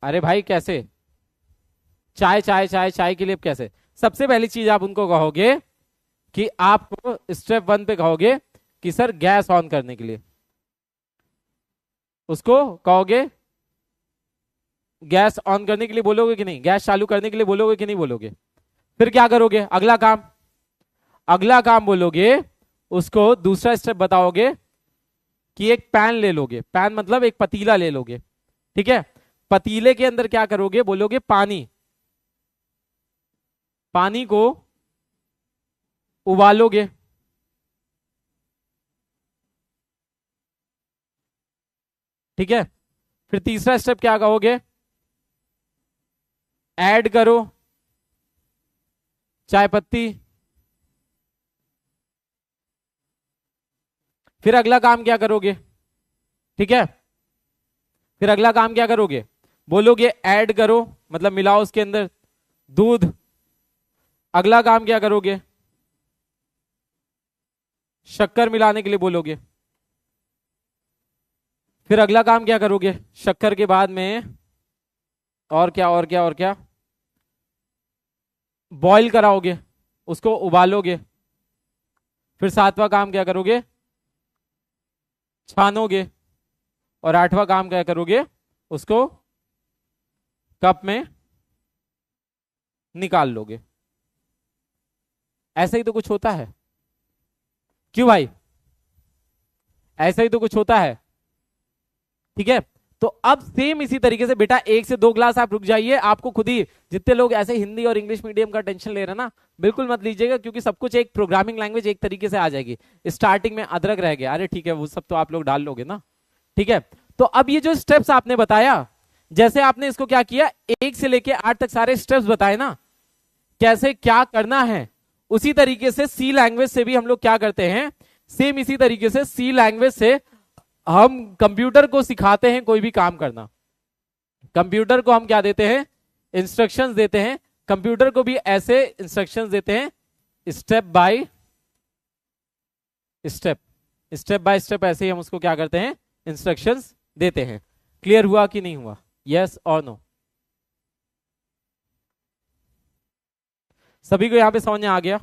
Speaker 1: अरे भाई कैसे, चाय चाय चाय चाय के लिए कैसे। सबसे पहली चीज आप उनको कहोगे कि आपको स्टेप 1 पे कहोगे कि सर गैस ऑन करने के लिए, उसको कहोगे गैस ऑन करने के लिए बोलोगे कि नहीं, गैस चालू करने के लिए बोलोगे कि नहीं बोलोगे। फिर क्या करोगे, अगला काम बोलोगे, उसको दूसरा स्टेप बताओगे कि एक पैन ले लोगे, पैन मतलब एक पतीला ले लोगे। ठीक है, पतीले के अंदर क्या करोगे, बोलोगे पानी, पानी को उबालोगे। ठीक है, फिर तीसरा स्टेप क्या कहोगे, ऐड करो चाय पत्ती। फिर अगला काम क्या करोगे, ठीक है, फिर अगला काम क्या करोगे, बोलोगे ऐड करो मतलब मिलाओ उसके अंदर दूध। अगला काम क्या करोगे, शक्कर मिलाने के लिए बोलोगे। फिर अगला काम क्या करोगे, शक्कर के बाद में और क्या और क्या और क्या, बॉईल कराओगे, उसको उबालोगे। फिर 7वां काम क्या करोगे, छानोगे। और 8वां काम क्या करोगे, उसको कप में निकाल लोगे। ऐसा ही तो कुछ होता है, क्यों भाई, ऐसा ही तो कुछ होता है। ठीक है, तो अब सेम इसी तरीके से बेटा 1 से 2 क्लास आप रुक जाइए, आपको खुद ही, जितने लोग ऐसे हिंदी और इंग्लिश मीडियम का टेंशन ले रहे हैं ना, बिल्कुल मत लीजिएगा, क्योंकि सब कुछ एक प्रोग्रामिंग लैंग्वेज एक तरीके से आ जाएगी। स्टार्टिंग में अदरक रह गया, अरे ठीक है वो सब तो आप लोग डाल लोगे ना। ठीक है, तो अब ये जो स्टेप्स आपने बताया, जैसे आपने इसको क्या किया, 1 से लेके 8 तक सारे स्टेप्स बताए ना, कैसे क्या करना है, उसी तरीके से सी लैंग्वेज से भी हम लोग क्या करते हैं, सेम इसी तरीके से सी लैंग्वेज से हम कंप्यूटर को सिखाते हैं कोई भी काम करना। कंप्यूटर को हम क्या देते हैं, इंस्ट्रक्शंस देते हैं, कंप्यूटर को भी ऐसे इंस्ट्रक्शंस देते हैं, step by step, step by step ऐसे ही हम उसको क्या करते हैं, इंस्ट्रक्शंस देते हैं। क्लियर हुआ कि नहीं हुआ, यस और नो? सभी को यहां पे समझ में आ गया,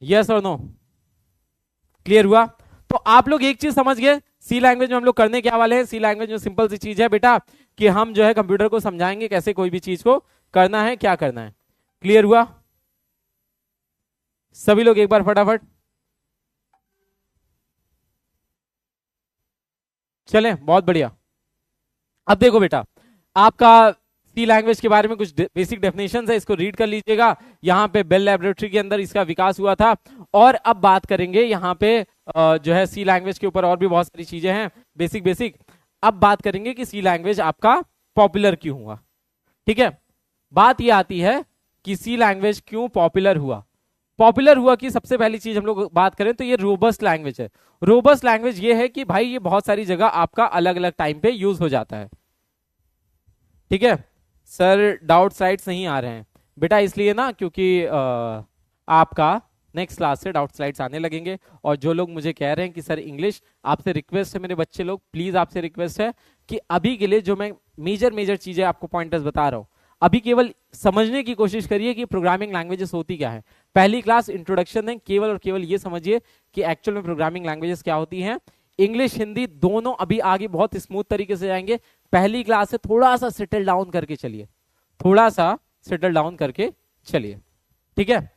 Speaker 1: यस और नो? क्लियर हुआ? तो आप लोग एक चीज समझ गए, सी लैंग्वेज में हम लोग करने क्या वाले हैं। सी लैंग्वेज में सिंपल सी चीज है बेटा कि हम जो है कंप्यूटर को समझाएंगे कैसे कोई भी चीज को करना है, क्या करना है। क्लियर हुआ? सभी लोग एक बार फटाफट चले, बहुत बढ़िया। अब देखो बेटा, आपका सी लैंग्वेज के बारे में कुछ बेसिक डेफिनेशंस है, इसको रीड कर लीजिएगा। यहाँ पे बेल लैबोरेटरी के अंदर इसका विकास हुआ था। और अब बात करेंगे यहाँ पे जो है सी लैंग्वेज के ऊपर और भी बहुत सारी चीजें हैं बेसिक बेसिक। अब बात करेंगे कि सी लैंग्वेज आपका पॉपुलर क्यों हुआ। ठीक है, बात ये आती है कि सी लैंग्वेज क्यों पॉपुलर हुआ। पॉपुलर हुआ कि सबसे पहली चीज हम लोग बात करें तो ये रोबस्ट लैंग्वेज है। रोबस्ट लैंग्वेज ये है कि भाई ये बहुत सारी जगह आपका अलग अलग टाइम पे यूज हो जाता है। ठीक है सर, डाउट स्लाइड्स नहीं आ रहे हैं बेटा, इसलिए ना क्योंकि आपका नेक्स्ट क्लास से डाउट स्लाइड्स आने लगेंगे। और जो लोग मुझे कह रहे हैं कि सर इंग्लिश, आपसे रिक्वेस्ट है मेरे बच्चे लोग, प्लीज आपसे रिक्वेस्ट है कि अभी के लिए जो मैं मेजर चीजें आपको पॉइंटर्स बता रहा हूं, अभी केवल समझने की कोशिश करिए कि प्रोग्रामिंग लैंग्वेजेस होती क्या है। पहली क्लास इंट्रोडक्शन है, केवल और केवल ये समझिए कि एक्चुअल में प्रोग्रामिंग लैंग्वेजेस क्या होती हैं। इंग्लिश हिंदी दोनों अभी आगे बहुत स्मूथ तरीके से जाएंगे। पहली क्लास से थोड़ा सा सेटल डाउन करके चलिए, थोड़ा सा सेटल डाउन करके चलिए। ठीक है,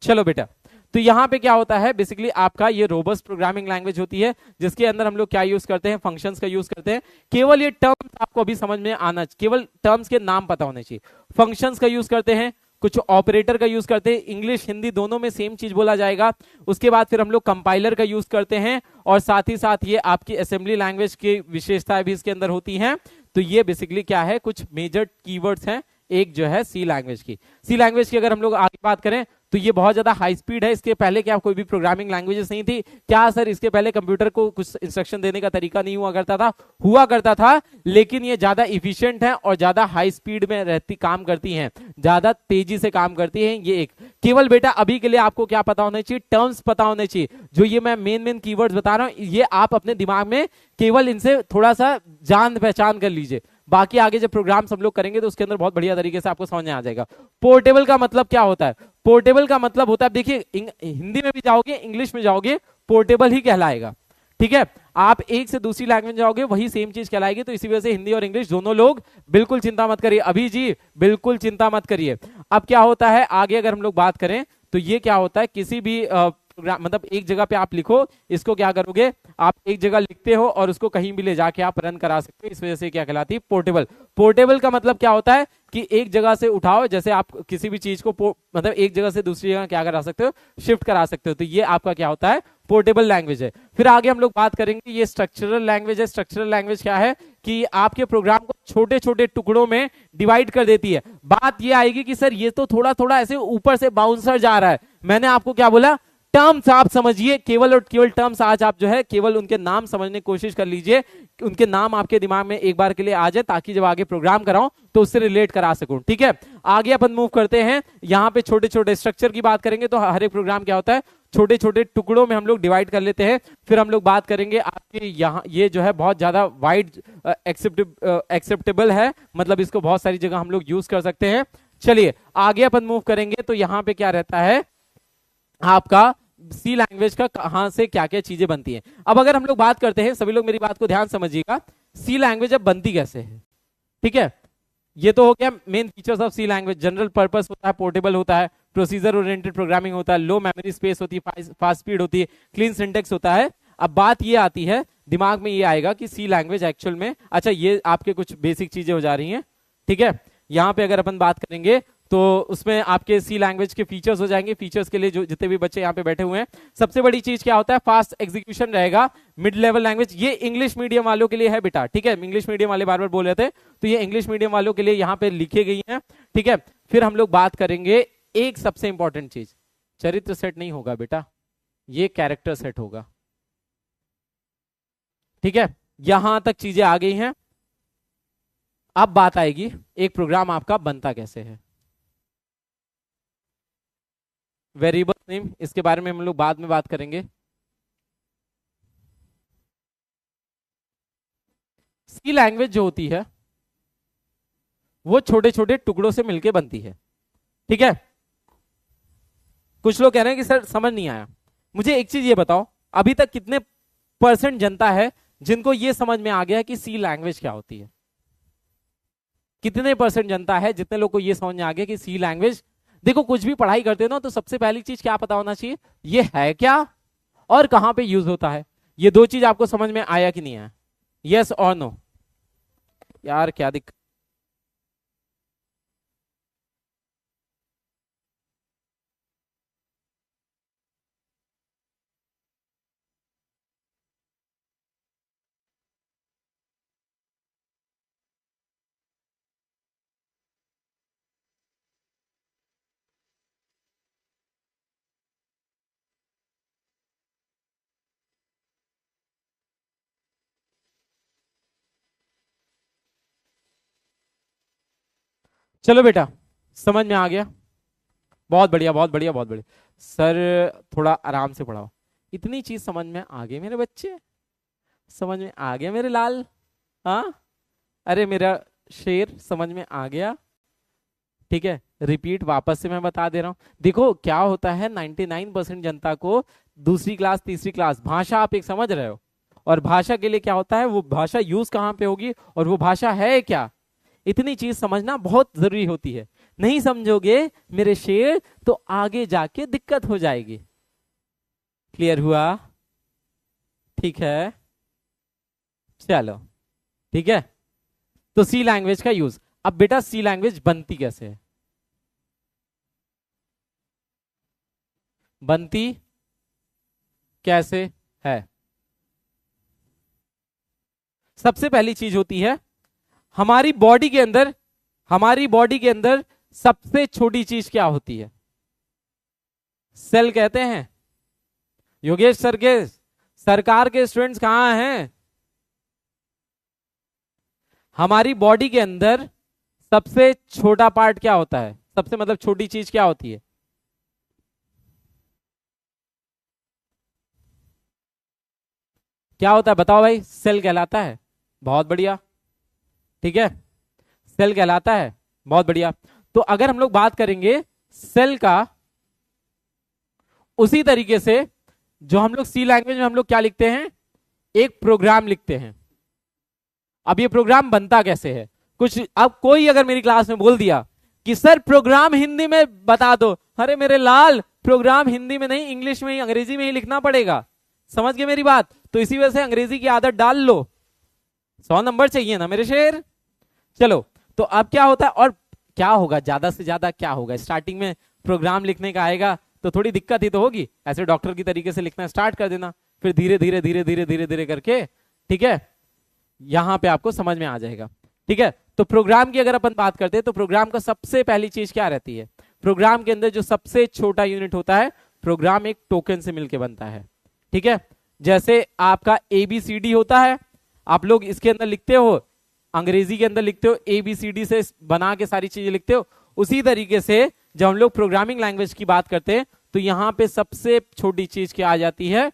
Speaker 1: चलो बेटा। तो यहां पे क्या होता है, बेसिकली आपका ये रोबस्ट प्रोग्रामिंग लैंग्वेज होती है जिसके अंदर हम लोग क्या यूज करते हैं, फंक्शंस का यूज करते हैं। केवल ये टर्म्स आपको अभी समझ में आना, केवल टर्म्स के नाम पता होने चाहिए। फंक्शंस का यूज करते हैं, कुछ ऑपरेटर का यूज करते हैं। इंग्लिश हिंदी दोनों में सेम चीज बोला जाएगा। उसके बाद फिर हम लोग कंपाइलर का यूज करते हैं, और साथ ही साथ ये आपकी असेंबली लैंग्वेज की विशेषताएं भी इसके अंदर होती हैं। तो ये बेसिकली क्या है, कुछ मेजर कीवर्ड्स हैं एक जो है सी लैंग्वेज की। सी लैंग्वेज की अगर हम लोग आगे बात करें तो ये बहुत ज्यादा हाई स्पीड है। इसके पहले क्या कोई भी प्रोग्रामिंग लैंग्वेजेस नहीं थी क्या सर? इसके पहले कंप्यूटर को कुछ इंस्ट्रक्शन देने का तरीका नहीं हुआ करता था? हुआ करता था, लेकिन ये ज्यादा इफिशिएंट है और ज्यादा हाई स्पीड में रहती, काम करती हैं, ज्यादा तेजी से काम करती हैं। ये एक केवल बेटा अभी के लिए आपको क्या पता होना चाहिए, टर्म्स पता होने चाहिए। जो ये मैं मेन कीवर्ड्स बता रहा हूं, ये आप अपने दिमाग में केवल इनसे थोड़ा सा जान पहचान कर लीजिए। बाकी आगे जब प्रोग्राम हम लोग करेंगे तो उसके अंदर बहुत बढ़िया तरीके से आपको समझ में आ जाएगा। पोर्टेबल का मतलब क्या होता है? पोर्टेबल का मतलब होता है, देखिए हिंदी में भी जाओगे, इंग्लिश में जाओगे, पोर्टेबल ही कहलाएगा। ठीक है, आप एक से दूसरी लैंग्वेज जाओगे वही सेम चीज कहलाएगी। तो इसी वजह से हिंदी और इंग्लिश दोनों लोग बिल्कुल चिंता मत करिए, अभी जी बिल्कुल चिंता मत करिए। अब क्या होता है आगे अगर हम लोग बात करें तो ये क्या होता है, किसी भी मतलब एक जगह पे आप लिखो, इसको क्या करोगे आप, एक जगह लिखते हो और उसको कहीं भी ले जाके आप रन करा सकते हो। इस वजह से क्या कहलाती है, पोर्टेबल। पोर्टेबल का मतलब क्या होता है कि एक जगह से उठाओ, जैसे आप किसी भी चीज को मतलब एक जगह से दूसरी जगह क्या करा सकते हो, शिफ्ट करा सकते हो। तो ये आपका क्या होता है, पोर्टेबल लैंग्वेज है। फिर आगे हम लोग बात करेंगे, ये स्ट्रक्चरल लैंग्वेज है। स्ट्रक्चरल लैंग्वेज क्या है कि आपके प्रोग्राम को छोटे छोटे टुकड़ों में डिवाइड कर देती है। बात ये आएगी कि सर ये तो थोड़ा थोड़ा ऐसे ऊपर से बाउंसर जा रहा है। मैंने आपको क्या बोला, टर्म्स आप समझिए, केवल और केवल टर्म्स। आज आप जो है केवल उनके नाम समझने की कोशिश कर लीजिए, उनके नाम आपके दिमाग में एक बार के लिए आ जाए, ताकि जब आगे प्रोग्राम कराऊं तो उससे रिलेट करा सकूं। ठीक है, आगे अपन मूव करते हैं। यहां पे छोटे छोटे स्ट्रक्चर की बात करेंगे तो हर एक प्रोग्राम क्या होता है, छोटे छोटे टुकड़ों में हम लोग डिवाइड कर लेते हैं। फिर हम लोग बात करेंगे आपके यहाँ, ये जो है बहुत ज्यादा वाइड एक्सेप्टेबल है, मतलब इसको बहुत सारी जगह हम लोग यूज कर सकते हैं। चलिए आगे अपन मूव करेंगे तो यहाँ पे क्या रहता है आपका, सी लैंग्वेज का कहां से क्या क्या चीजें बनती हैं। अब अगर हम लोग बात करते हैं, सभी लोग मेरी बात को ध्यान समझिएगा, सी लैंग्वेज अब बनती कैसे है। ठीक है, ये तो हो गया main features of C language. General purpose होता है, पोर्टेबल होता है, प्रोसीजर ओरिएंटेड प्रोग्रामिंग होता है, लो मेमोरी स्पेस होती है, फास्ट स्पीड होती है, क्लीन सिंटेक्स होता है। अब बात ये आती है, दिमाग में ये आएगा कि सी लैंग्वेज एक्चुअल में, अच्छा ये आपके कुछ बेसिक चीजें हो जा रही हैं। ठीक है, यहां पे अगर अपन बात करेंगे तो उसमें आपके सी लैंग्वेज के फीचर्स हो जाएंगे। फीचर्स के लिए जो जितने भी बच्चे यहाँ पे बैठे हुए हैं, सबसे बड़ी चीज क्या होता है, फास्ट एग्जीक्यूशन रहेगा। मिड लेवल लैंग्वेज ये इंग्लिश मीडियम वालों के लिए है बेटा, ठीक है। इंग्लिश मीडियम वाले बार बार बोल रहे थे, तो ये इंग्लिश मीडियम वालों के लिए यहाँ पे लिखे गई है, ठीक है। फिर हम लोग बात करेंगे एक सबसे इंपॉर्टेंट चीज, चरित्र सेट नहीं होगा बेटा, ये कैरेक्टर सेट होगा, ठीक है। यहां तक चीजें आ गई हैं। अब बात आएगी एक प्रोग्राम आपका बनता कैसे है। वेरिएबल नेम, इसके बारे में हम लोग बाद में बात करेंगे। सी लैंग्वेज जो होती है वो छोटे छोटे टुकड़ों से मिलकर बनती है, ठीक है। कुछ लोग कह रहे हैं कि सर समझ नहीं आया। मुझे एक चीज ये बताओ, अभी तक कितने % जनता है जिनको ये समझ में आ गया कि सी लैंग्वेज क्या होती है? कितने % जनता है जितने लोग को ये समझ में आ गया कि सी लैंग्वेज, देखो कुछ भी पढ़ाई करते हो ना तो सबसे पहली चीज क्या पता होना चाहिए, ये है क्या और कहां पे यूज होता है। ये दो चीज आपको समझ में आया कि नहीं आया? यस और नो? यार क्या दिक्कत, चलो बेटा समझ में आ गया, बहुत बढ़िया बहुत बढ़िया बहुत बढ़िया। सर थोड़ा आराम से पढ़ाओ। इतनी चीज समझ में आ गई मेरे बच्चे, समझ में आ गया मेरे लाल, हाँ अरे मेरा शेर समझ में आ गया, ठीक है। रिपीट वापस से मैं बता दे रहा हूं, देखो क्या होता है 99% जनता को दूसरी क्लास तीसरी क्लास भाषा आप एक समझ रहे हो, और भाषा के लिए क्या होता है, वो भाषा यूज कहां पे होगी और वो भाषा है क्या, इतनी चीज समझना बहुत जरूरी होती है। नहीं समझोगे मेरे शेर तो आगे जाके दिक्कत हो जाएगी। क्लियर हुआ? ठीक है चलो, ठीक है। तो सी लैंग्वेज का यूज, अब बेटा सी लैंग्वेज बनती कैसे है? बनती कैसे है? सबसे पहली चीज होती है हमारी बॉडी के अंदर, हमारी बॉडी के अंदर सबसे छोटी चीज क्या होती है? सेल कहते हैं। योगेश सर के सरकार के स्टूडेंट्स कहां हैं? हमारी बॉडी के अंदर सबसे छोटा पार्ट क्या होता है, सबसे मतलब छोटी चीज क्या होती है? क्या होता है बताओ भाई? सेल कहलाता है। बहुत बढ़िया, ठीक है, सेल कहलाता है, बहुत बढ़िया। तो अगर हम लोग बात करेंगे सेल का, उसी तरीके से जो हम लोग सी लैंग्वेज में हम लोग क्या लिखते हैं, एक प्रोग्राम लिखते हैं। अब ये प्रोग्राम बनता कैसे है? कुछ अब कोई अगर मेरी क्लास में बोल दिया कि सर प्रोग्राम हिंदी में बता दो, अरे मेरे लाल प्रोग्राम हिंदी में नहीं, इंग्लिश में ही, अंग्रेजी में ही लिखना पड़ेगा। समझ गए मेरी बात? तो इसी वजह से अंग्रेजी की आदत डाल लो। 100 नंबर चाहिए ना मेरे शेर। चलो तो अब क्या होता है, और क्या होगा, ज्यादा से ज्यादा क्या होगा, स्टार्टिंग में प्रोग्राम लिखने का आएगा तो थोड़ी दिक्कत ही तो होगी, ऐसे डॉक्टर की तरीके से लिखना स्टार्ट कर देना, फिर धीरे धीरे धीरे धीरे धीरे धीरे करके, ठीक है, यहां पे आपको समझ में आ जाएगा, ठीक है। तो प्रोग्राम की अगर अपन बात करते हैं तो प्रोग्राम का सबसे पहली चीज क्या रहती है? प्रोग्राम के अंदर जो सबसे छोटा यूनिट होता है, प्रोग्राम एक टोकन से मिलकर बनता है, ठीक है। जैसे आपका ABCD होता है, आप लोग इसके अंदर लिखते हो, अंग्रेजी के अंदर लिखते हो ABCD से बना के सारी चीजें लिखते हो, उसी तरीके से जब हम लोग प्रोग्रामिंग लैंग्वेज की बात करते हैं तो यहां पे सबसे छोटी चीज क्या आ जाती है?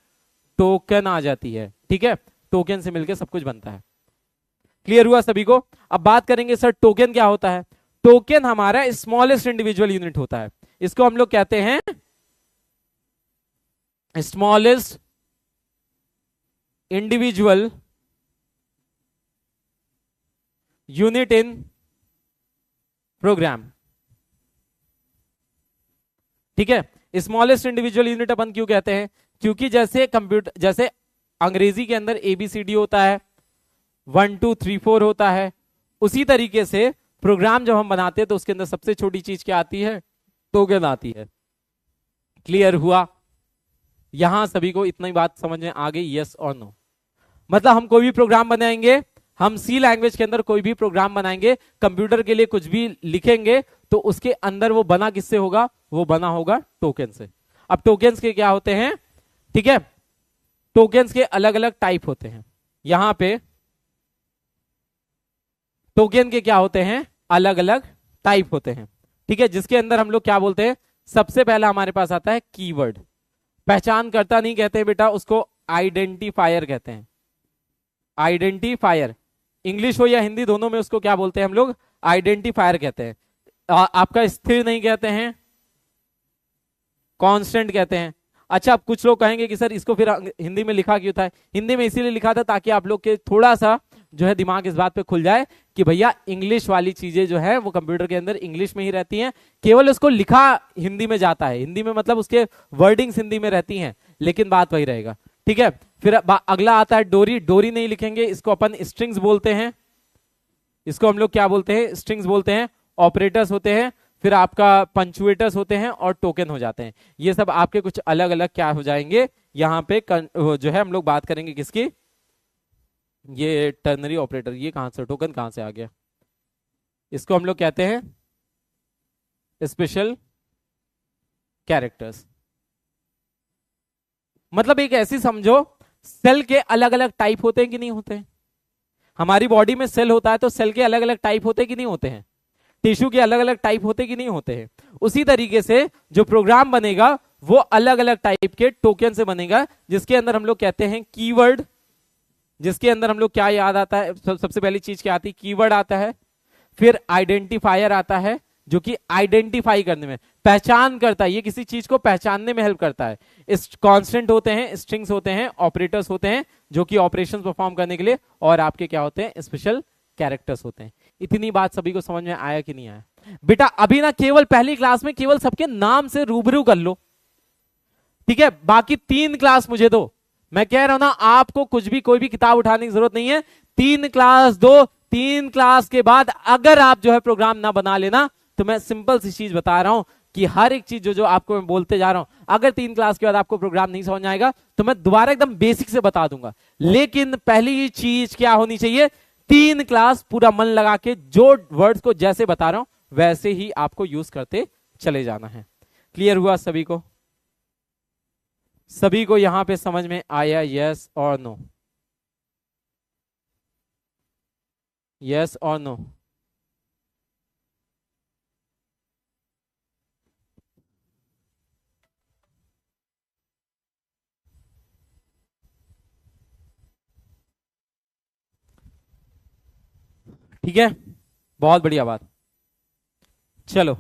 Speaker 1: टोकन आ जाती है, ठीक है। टोकन से मिलकर सब कुछ बनता है। क्लियर हुआ सभी को? अब बात करेंगे सर टोकन क्या होता है। टोकन हमारा स्मॉलेस्ट इंडिविजुअल यूनिट होता है, इसको हम लोग कहते हैं smallest individual unit in program, ठीक है। स्मॉलेस्ट इंडिविजुअल यूनिट अपन क्यों कहते हैं? क्योंकि जैसे कंप्यूटर, जैसे अंग्रेजी के अंदर ABCD होता है, 1 2 3 4 होता है, उसी तरीके से प्रोग्राम जब हम बनाते हैं तो उसके अंदर सबसे छोटी चीज क्या आती है? टोकन आती है। क्लियर हुआ? यहां सभी को इतनी बात समझ में आ गई? यस और नो? मतलब हम कोई भी प्रोग्राम बनाएंगे, हम सी लैंग्वेज के अंदर कोई भी प्रोग्राम बनाएंगे, कंप्यूटर के लिए कुछ भी लिखेंगे, तो उसके अंदर वो बना किससे होगा? वो बना होगा टोकन से। अब टोकन्स के क्या होते हैं? ठीक है, टोकन्स के अलग अलग टाइप होते हैं। यहां पे टोकन के क्या होते हैं? अलग अलग टाइप होते हैं। ठीक है, जिसके अंदर हम लोग क्या बोलते हैं? सबसे पहला हमारे पास आता है कीवर्ड। पहचान करता नहीं कहते हैं बेटा, उसको आइडेंटिफायर कहते हैं। आइडेंटिफायर, इंग्लिश हो या हिंदी दोनों में उसको क्या बोलते हैं हम लोग? आइडेंटिफायर कहते हैं। आपका स्थिर नहीं कहते हैं, कांस्टेंट कहते हैं। अच्छा, अब कुछ लोग कहेंगे कि सर इसको फिर हिंदी में लिखा क्यों था? हिंदी में इसीलिए लिखा था ताकि आप लोग के थोड़ा सा जो है दिमाग इस बात पे खुल जाए कि भैया इंग्लिश वाली चीजें जो है वो कंप्यूटर के अंदर इंग्लिश में ही रहती हैं, केवल उसको लिखा हिंदी में जाता है। हिंदी में मतलब उसके वर्डिंग्स हिंदी में रहती हैं, लेकिन बात वही रहेगा। ठीक है, फिर अगला आता है डोरी। डोरी नहीं लिखेंगे, इसको अपन स्ट्रिंग्स बोलते हैं। इसको हम लोग क्या बोलते हैं? स्ट्रिंग्स बोलते हैं। ऑपरेटर्स होते हैं, फिर आपका पंचुएटर्स होते हैं, और टोकन हो जाते हैं। ये सब आपके कुछ अलग अलग क्या हो जाएंगे यहाँ पे जो है हम लोग बात करेंगे किसकी? ये टर्नरी ऑपरेटर, ये कहां से टोकन कहां से आ गया? इसको हम लोग कहते हैं स्पेशल कैरेक्टर्स। मतलब एक ऐसी समझो, सेल के अलग अलग टाइप होते हैं कि नहीं होते हैं? हमारी बॉडी में सेल होता है तो सेल के अलग अलग टाइप होते हैं कि नहीं होते हैं? टिश्यू के अलग अलग टाइप होते कि नहीं होते हैं? उसी तरीके से जो प्रोग्राम बनेगा वो अलग अलग टाइप के टोकन से बनेगा, जिसके अंदर हम लोग कहते हैं कीवर्ड। जिसके अंदर हम लोग क्या याद आता है? सबसे पहली चीज क्या आती है? कीवर्ड आता है। फिर आइडेंटिफायर आता है, जो कि आइडेंटिफाई करने में, पहचान करता है, ये किसी चीज को पहचानने में हेल्प करता है। इस कांस्टेंट होते हैं, स्ट्रिंग्स होते हैं, ऑपरेटर्स होते हैं जो कि ऑपरेशंस परफॉर्म करने के लिए, और आपके क्या होते हैं? स्पेशल कैरेक्टर्स होते हैं। इतनी बात सभी को समझ में आया कि नहीं आया? बेटा अभी ना केवल पहली क्लास में केवल सबके नाम से रूबरू कर लो, ठीक है? बाकी 3 क्लास मुझे दो। मैं कह रहा हूं ना, आपको कुछ भी कोई भी किताब उठाने की जरूरत नहीं है। 3 क्लास दो, 3 क्लास के बाद अगर आप जो है प्रोग्राम ना बना लेना, तो मैं सिंपल सी चीज बता रहा हूं कि हर एक चीज जो जो आपको मैं बोलते जा रहा हूं, अगर 3 क्लास के बाद आपको प्रोग्राम नहीं समझ आएगा तो मैं दोबारा एकदम बेसिक से बता दूंगा। लेकिन पहली चीज क्या होनी चाहिए? 3 क्लास पूरा मन लगा के जो वर्ड्स को जैसे बता रहा हूं वैसे ही आपको यूज करते चले जाना है। क्लियर हुआ सभी को? सभी को यहां पे समझ में आया? यस और नो? यस और नो? ठीक है, बहुत बढ़िया बात। चलो,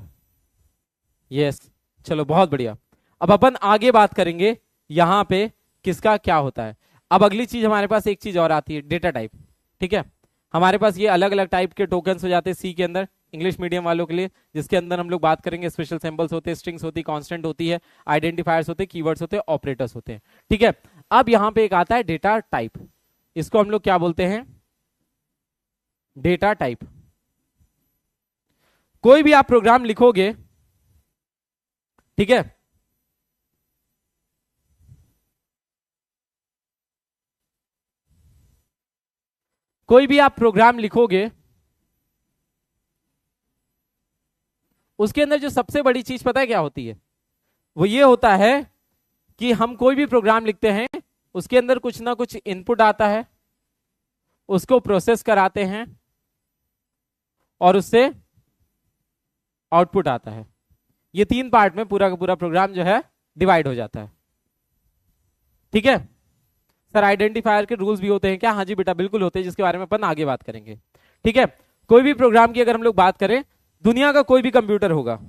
Speaker 1: यस, चलो बहुत बढ़िया। अब अपन आगे बात करेंगे यहां पे किसका क्या होता है। अब अगली चीज हमारे पास एक चीज और आती है, डेटा टाइप। ठीक है, हमारे पास ये अलग अलग टाइप के टोकन्स हो जाते हैं सी के अंदर, इंग्लिश मीडियम वालों के लिए, जिसके अंदर हम लोग बात करेंगे स्पेशल सिंबल्स होते हैं, स्ट्रिंग्स होती है, कांस्टेंट होती है, आइडेंटिफायर्स होते हैं, कीवर्ड्स होते हैं, ऑपरेटर्स होते हैं। ठीक है, अब यहां पे एक आता है डेटा टाइप। इसको हम लोग क्या बोलते हैं? Data type. कोई भी आप प्रोग्राम लिखोगे, ठीक है, कोई भी आप प्रोग्राम लिखोगे, उसके अंदर जो सबसे बड़ी चीज पता है क्या होती है? वो ये होता है कि हम कोई भी प्रोग्राम लिखते हैं, उसके अंदर कुछ ना कुछ इनपुट आता है, उसको प्रोसेस कराते हैं, और उससे आउटपुट आता है। ये 3 पार्ट में पूरा का पूरा प्रोग्राम जो है डिवाइड हो जाता है। ठीक है सर, आइडेंटिफायर के रूल्स भी होते हैं क्या? हाँ जी बेटा, बिल्कुल होते हैं, जिसके बारे में अपन आगे बात करेंगे। ठीक है, कोई भी प्रोग्राम की अगर हम लोग बात करें, दुनिया का कोई भी कंप्यूटर होगा,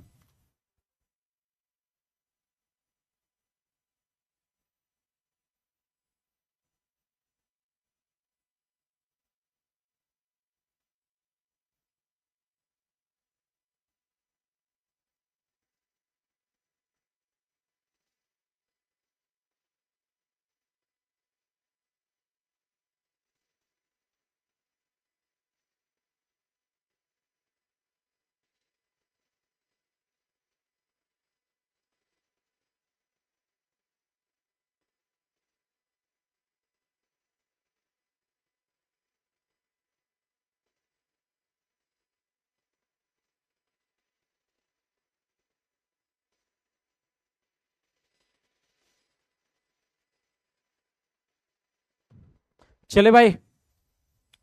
Speaker 1: चले भाई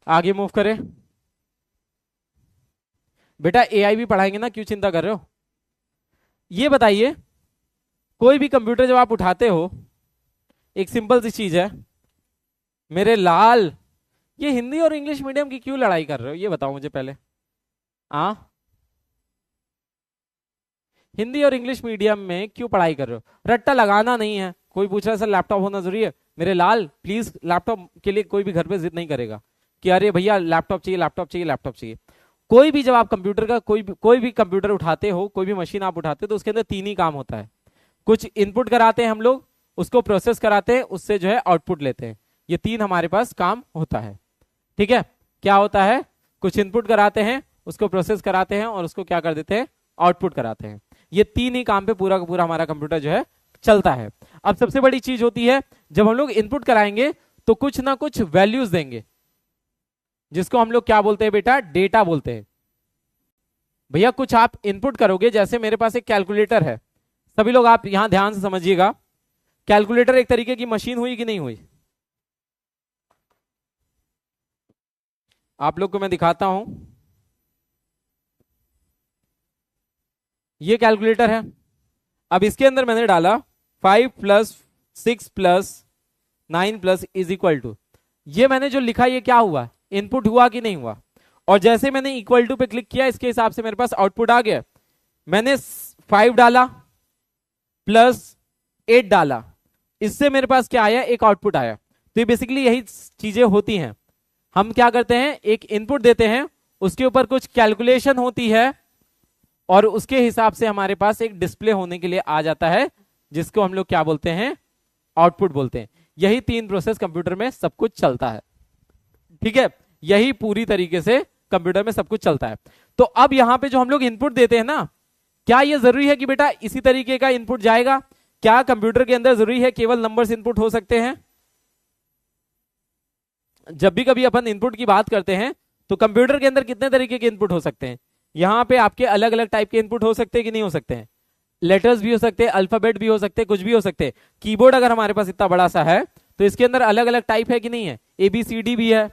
Speaker 1: आगे मूव करें। बेटा एआई भी पढ़ाएंगे ना, क्यों चिंता कर रहे हो। ये बताइए, कोई भी कंप्यूटर जब आप उठाते हो, एक सिंपल सी चीज है, मेरे लाल, ये हिंदी और इंग्लिश मीडियम की क्यों लड़ाई कर रहे हो, ये बताओ मुझे पहले। आ हिंदी और इंग्लिश मीडियम में क्यों पढ़ाई कर रहे हो, रट्टा लगाना नहीं है। कोई पूछ रहा है सर लैपटॉप होना जरूरी है, मेरे लाल प्लीज लैपटॉप के लिए कोई भी घर पे जिद नहीं करेगा कि अरे भैया लैपटॉप चाहिए लैपटॉप चाहिए लैपटॉप चाहिए। कोई भी जब आप कंप्यूटर का कोई भी कंप्यूटर उठाते हो, कोई भी मशीन आप उठाते हो, तो उसके अंदर तीन ही काम होता है। कुछ इनपुट कराते हैं हम लोग, उसको प्रोसेस कराते हैं, उससे जो है आउटपुट लेते हैं। ये तीन हमारे पास काम होता है। ठीक है, क्या होता है, कुछ इनपुट कराते हैं, उसको प्रोसेस कराते हैं और उसको क्या कर देते हैं, आउटपुट कराते हैं। ये तीन ही काम पे पूरा का पूरा हमारा कंप्यूटर जो है चलता है। अब सबसे बड़ी चीज होती है, जब हम लोग इनपुट कराएंगे तो कुछ ना कुछ वैल्यूज देंगे, जिसको हम लोग क्या बोलते हैं बेटा, डेटा बोलते हैं। भैया कुछ आप इनपुट करोगे, जैसे मेरे पास एक कैलकुलेटर है, सभी लोग आप यहां ध्यान से समझिएगा। कैलकुलेटर एक तरीके की मशीन हुई कि नहीं हुई, आप लोग को मैं दिखाता हूं। ये कैलकुलेटर है, अब इसके अंदर मैंने डाला 5 + 6 + 9 + इज इक्वल टू, ये मैंने जो लिखा ये क्या हुआ, इनपुट हुआ कि नहीं हुआ। और जैसे मैंने इक्वल टू पे क्लिक किया, इसके हिसाब से मेरे पास आउटपुट आ गया। मैंने 5 डाला +8 डाला, इससे मेरे पास क्या आया, एक आउटपुट आया। तो ये बेसिकली यही चीजें होती हैं। हम क्या करते हैं, एक इनपुट देते हैं, उसके ऊपर कुछ कैलकुलेशन होती है और उसके हिसाब से हमारे पास एक डिस्प्ले होने के लिए आ जाता है, जिसको हम लोग क्या बोलते हैं, आउटपुट बोलते हैं। यही तीन प्रोसेस कंप्यूटर में सब कुछ चलता है। ठीक है, यही पूरी तरीके से कंप्यूटर में सब कुछ चलता है। तो अब यहां पे जो हम लोग इनपुट देते हैं ना, क्या ये जरूरी है कि बेटा इसी तरीके का इनपुट जाएगा, क्या कंप्यूटर के अंदर जरूरी है केवल नंबर्स इनपुट हो सकते हैं। जब भी कभी अपन इनपुट की बात करते हैं तो कंप्यूटर के अंदर कितने तरीके के इनपुट हो सकते हैं, यहां पे आपके अलग अलग टाइप के इनपुट हो सकते हैं कि नहीं हो सकते हैं। लेटर्स भी हो सकते हैं, अल्फाबेट भी हो सकते हैं, कुछ भी हो सकते हैं। कीबोर्ड अगर हमारे पास इतना बड़ा सा है तो इसके अंदर अलग अलग टाइप है कि नहीं है, ABCD भी है,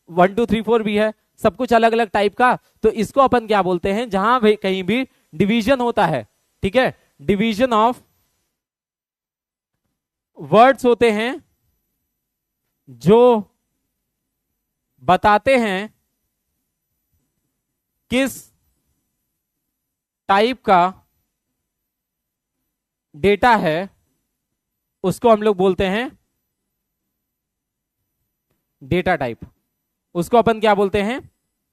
Speaker 1: 1 2 3 4 भी है, सब कुछ अलग अलग टाइप का। तो इसको अपन क्या बोलते हैं, जहां भी कहीं भी डिवीजन होता है, ठीक है, डिवीजन ऑफ वर्ड्स होते हैं जो बताते हैं किस टाइप का डेटा है, उसको हम लोग बोलते हैं डेटा टाइप। उसको अपन क्या बोलते हैं,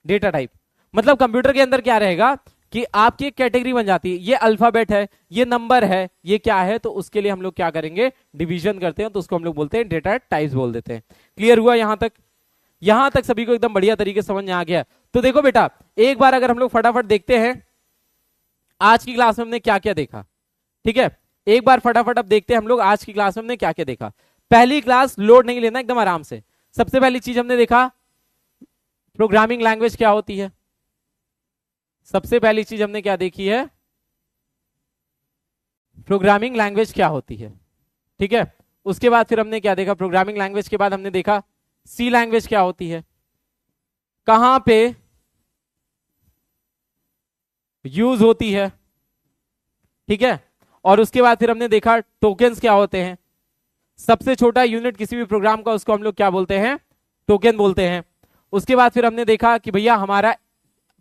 Speaker 1: डेटा टाइप। मतलब कंप्यूटर के अंदर क्या रहेगा कि आपकी एक कैटेगरी बन जाती है, ये अल्फाबेट है, ये नंबर है, ये क्या है, तो उसके लिए हम लोग क्या करेंगे, डिवीजन करते हैं, तो उसको हम लोग बोलते हैं डेटा टाइप्स बोल देते हैं। क्लियर हुआ यहां तक, यहां तक सभी को एकदम बढ़िया तरीके से समझ में आ गया। तो देखो बेटा, एक बार अगर हम लोग फटाफट देखते हैं आज की क्लास में हमने क्या क्या देखा। ठीक है, एक बार फटाफट अब देखते हैं हम लोग आज की क्लास में हमने क्या क्या देखा। पहली क्लास, लोड नहीं लेना, एकदम आराम से। सबसे पहली चीज हमने देखा प्रोग्रामिंग लैंग्वेज क्या होती है। सबसे पहली चीज हमने क्या देखी है, प्रोग्रामिंग लैंग्वेज क्या होती है। ठीक है, उसके बाद फिर हमने क्या देखा, प्रोग्रामिंग लैंग्वेज के बाद हमने देखा सी लैंग्वेज क्या होती है, कहां पे यूज होती है। ठीक है, और उसके बाद फिर हमने देखा टोकन्स क्या होते हैं। सबसे छोटा यूनिट किसी भी प्रोग्राम का, उसको हम लोग क्या बोलते हैं, टोकन बोलते हैं। उसके बाद फिर हमने देखा कि भैया हमारा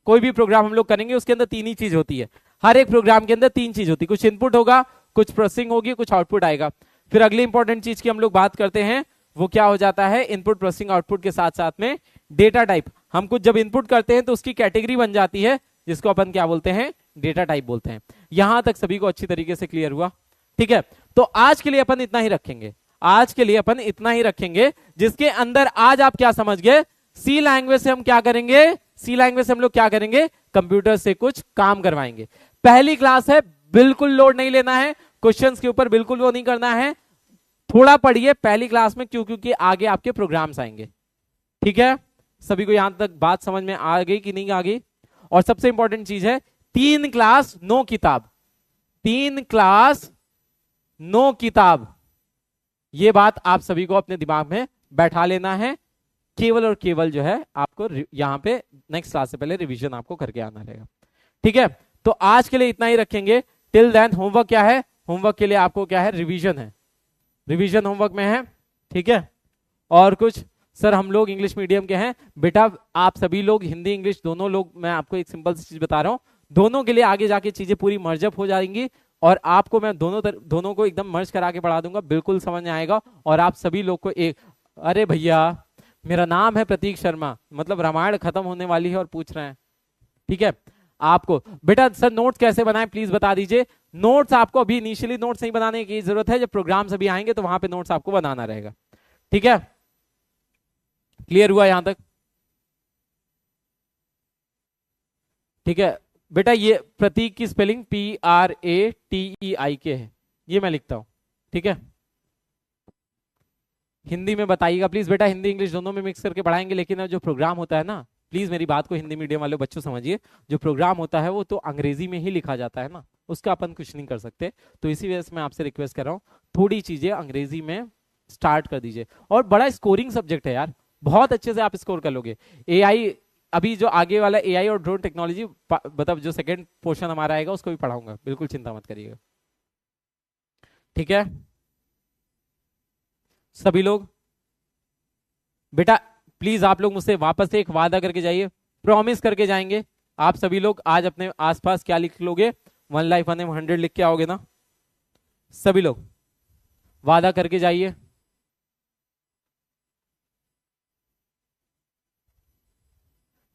Speaker 1: कोई भी प्रोग्राम हम लोग करेंगे उसके अंदर तीन ही चीज होती है। हर एक प्रोग्राम के अंदर तीन चीज होती है, कुछ इनपुट होगा, कुछ प्रोसेसिंग होगी, कुछ आउटपुट आएगा। फिर अगली इंपॉर्टेंट चीज की हम लोग बात करते हैं, वो क्या हो जाता है, इनपुट प्रोसेसिंग आउटपुट के साथ साथ में डेटा टाइप। हम कुछ जब इनपुट करते हैं तो उसकी कैटेगरी बन जाती है, जिसको अपन क्या बोलते हैं, डेटा टाइप बोलते हैं। यहां तक सभी को अच्छी तरीके से क्लियर हुआ। ठीक है, तो आज के लिए अपन इतना ही रखेंगे, आज के लिए अपन इतना ही रखेंगे, जिसके अंदर आज आप क्या समझ गए, सी लैंग्वेज से हम क्या करेंगे, सी लैंग्वेज से हम लोग क्या करेंगे, कंप्यूटर से कुछ काम करवाएंगे। पहली क्लास है, बिल्कुल लोड नहीं लेना है, क्वेश्चंस के ऊपर बिल्कुल वो नहीं करना है, थोड़ा पढ़िए पहली क्लास में, क्यों, क्योंकि आगे आपके प्रोग्राम्स आएंगे। ठीक है, सभी को यहां तक बात समझ में आ गई कि नहीं आ गई। और सबसे इंपॉर्टेंट चीज है, 3 क्लास 9 किताब, 3 क्लास 9 किताब, ये बात आप सभी को अपने दिमाग में बैठा लेना है। केवल और केवल जो है आपको यहाँ पे नेक्स्ट क्लास से पहले रिवीजन आपको करके आना रहेगा। ठीक है, तो आज के लिए इतना ही रखेंगे। टिल देन होमवर्क क्या है? होमवर्क के लिए आपको क्या है? रिवीजन है, रिवीजन होमवर्क में है। ठीक है, और कुछ? सर हम लोग इंग्लिश मीडियम के हैं बेटा, आप सभी लोग हिंदी इंग्लिश दोनों लोग, मैं आपको एक सिंपल सी चीज बता रहा हूं, दोनों के लिए आगे जाके चीजें पूरी मर्जअप हो जाएंगी और आपको मैं दोनों को एकदम मर्ज करा के पढ़ा दूंगा, बिल्कुल समझ में आएगा। और आप सभी लोग को एक, अरे भैया मेरा नाम है प्रतीक शर्मा, मतलब रामायण खत्म होने वाली है और पूछ रहे हैं। ठीक है, आपको बेटा सर नोट्स कैसे बनाएं प्लीज बता दीजिए। नोट्स आपको अभी इनिशियली नोट्स नहीं बनाने की जरूरत है, जब प्रोग्राम्स अभी आएंगे तो वहां पे नोट्स आपको बनाना रहेगा। ठीक है, क्लियर हुआ यहां तक? ठीक है बेटा, ये प्रतीक की स्पेलिंग PRATEIK है, ये मैं लिखता हूं। ठीक है, हिंदी में बताइएगा प्लीज बेटा, हिंदी इंग्लिश दोनों में मिक्स करके पढ़ाएंगे, लेकिन जो प्रोग्राम होता है ना, प्लीज मेरी बात को हिंदी मीडियम वाले बच्चों समझिए, जो प्रोग्राम होता है वो तो अंग्रेजी में ही लिखा जाता है ना, उसका अपन कुछ नहीं कर सकते। तो इसी वजह से मैं आपसे रिक्वेस्ट कर रहा हूँ थोड़ी चीजें अंग्रेजी में स्टार्ट कर दीजिए। और बड़ा स्कोरिंग सब्जेक्ट है यार, बहुत अच्छे से आप स्कोर कर लोगे। AI अभी जो आगे वाला AI और ड्रोन टेक्नोलॉजी, मतलब जो सेकंड पोर्शन हमारा आएगा उसको भी पढ़ाऊंगा, बिल्कुल चिंता मत करिएगा। ठीक है सभी लोग, बेटा प्लीज आप लोग मुझसे वापस से एक वादा करके जाइए, प्रॉमिस करके जाएंगे। आप सभी लोग आज अपने आसपास क्या लिख लोगे? 1 लाइफ 100 लिख के आओगे ना? सभी लोग वादा करके जाइए।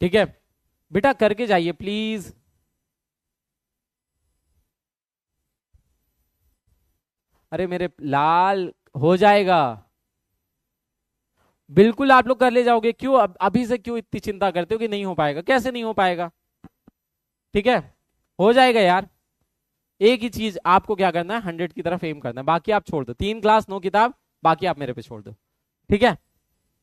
Speaker 1: ठीक है बेटा, करके जाइए प्लीज। अरे मेरे लाल, हो जाएगा, बिल्कुल आप लोग कर ले जाओगे। क्यों अभी से क्यों इतनी चिंता करते हो कि नहीं हो पाएगा? कैसे नहीं हो पाएगा? ठीक है, हो जाएगा यार। एक ही चीज आपको क्या करना है, 100 की तरफ एम करना है, बाकी आप छोड़ दो। 3 क्लास 9 किताब, बाकी आप मेरे पे छोड़ दो। ठीक है,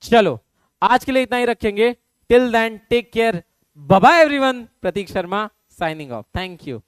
Speaker 1: चलो आज के लिए इतना ही रखेंगे। Till then take care, bye bye everyone. Prateek Sharma signing off, thank you.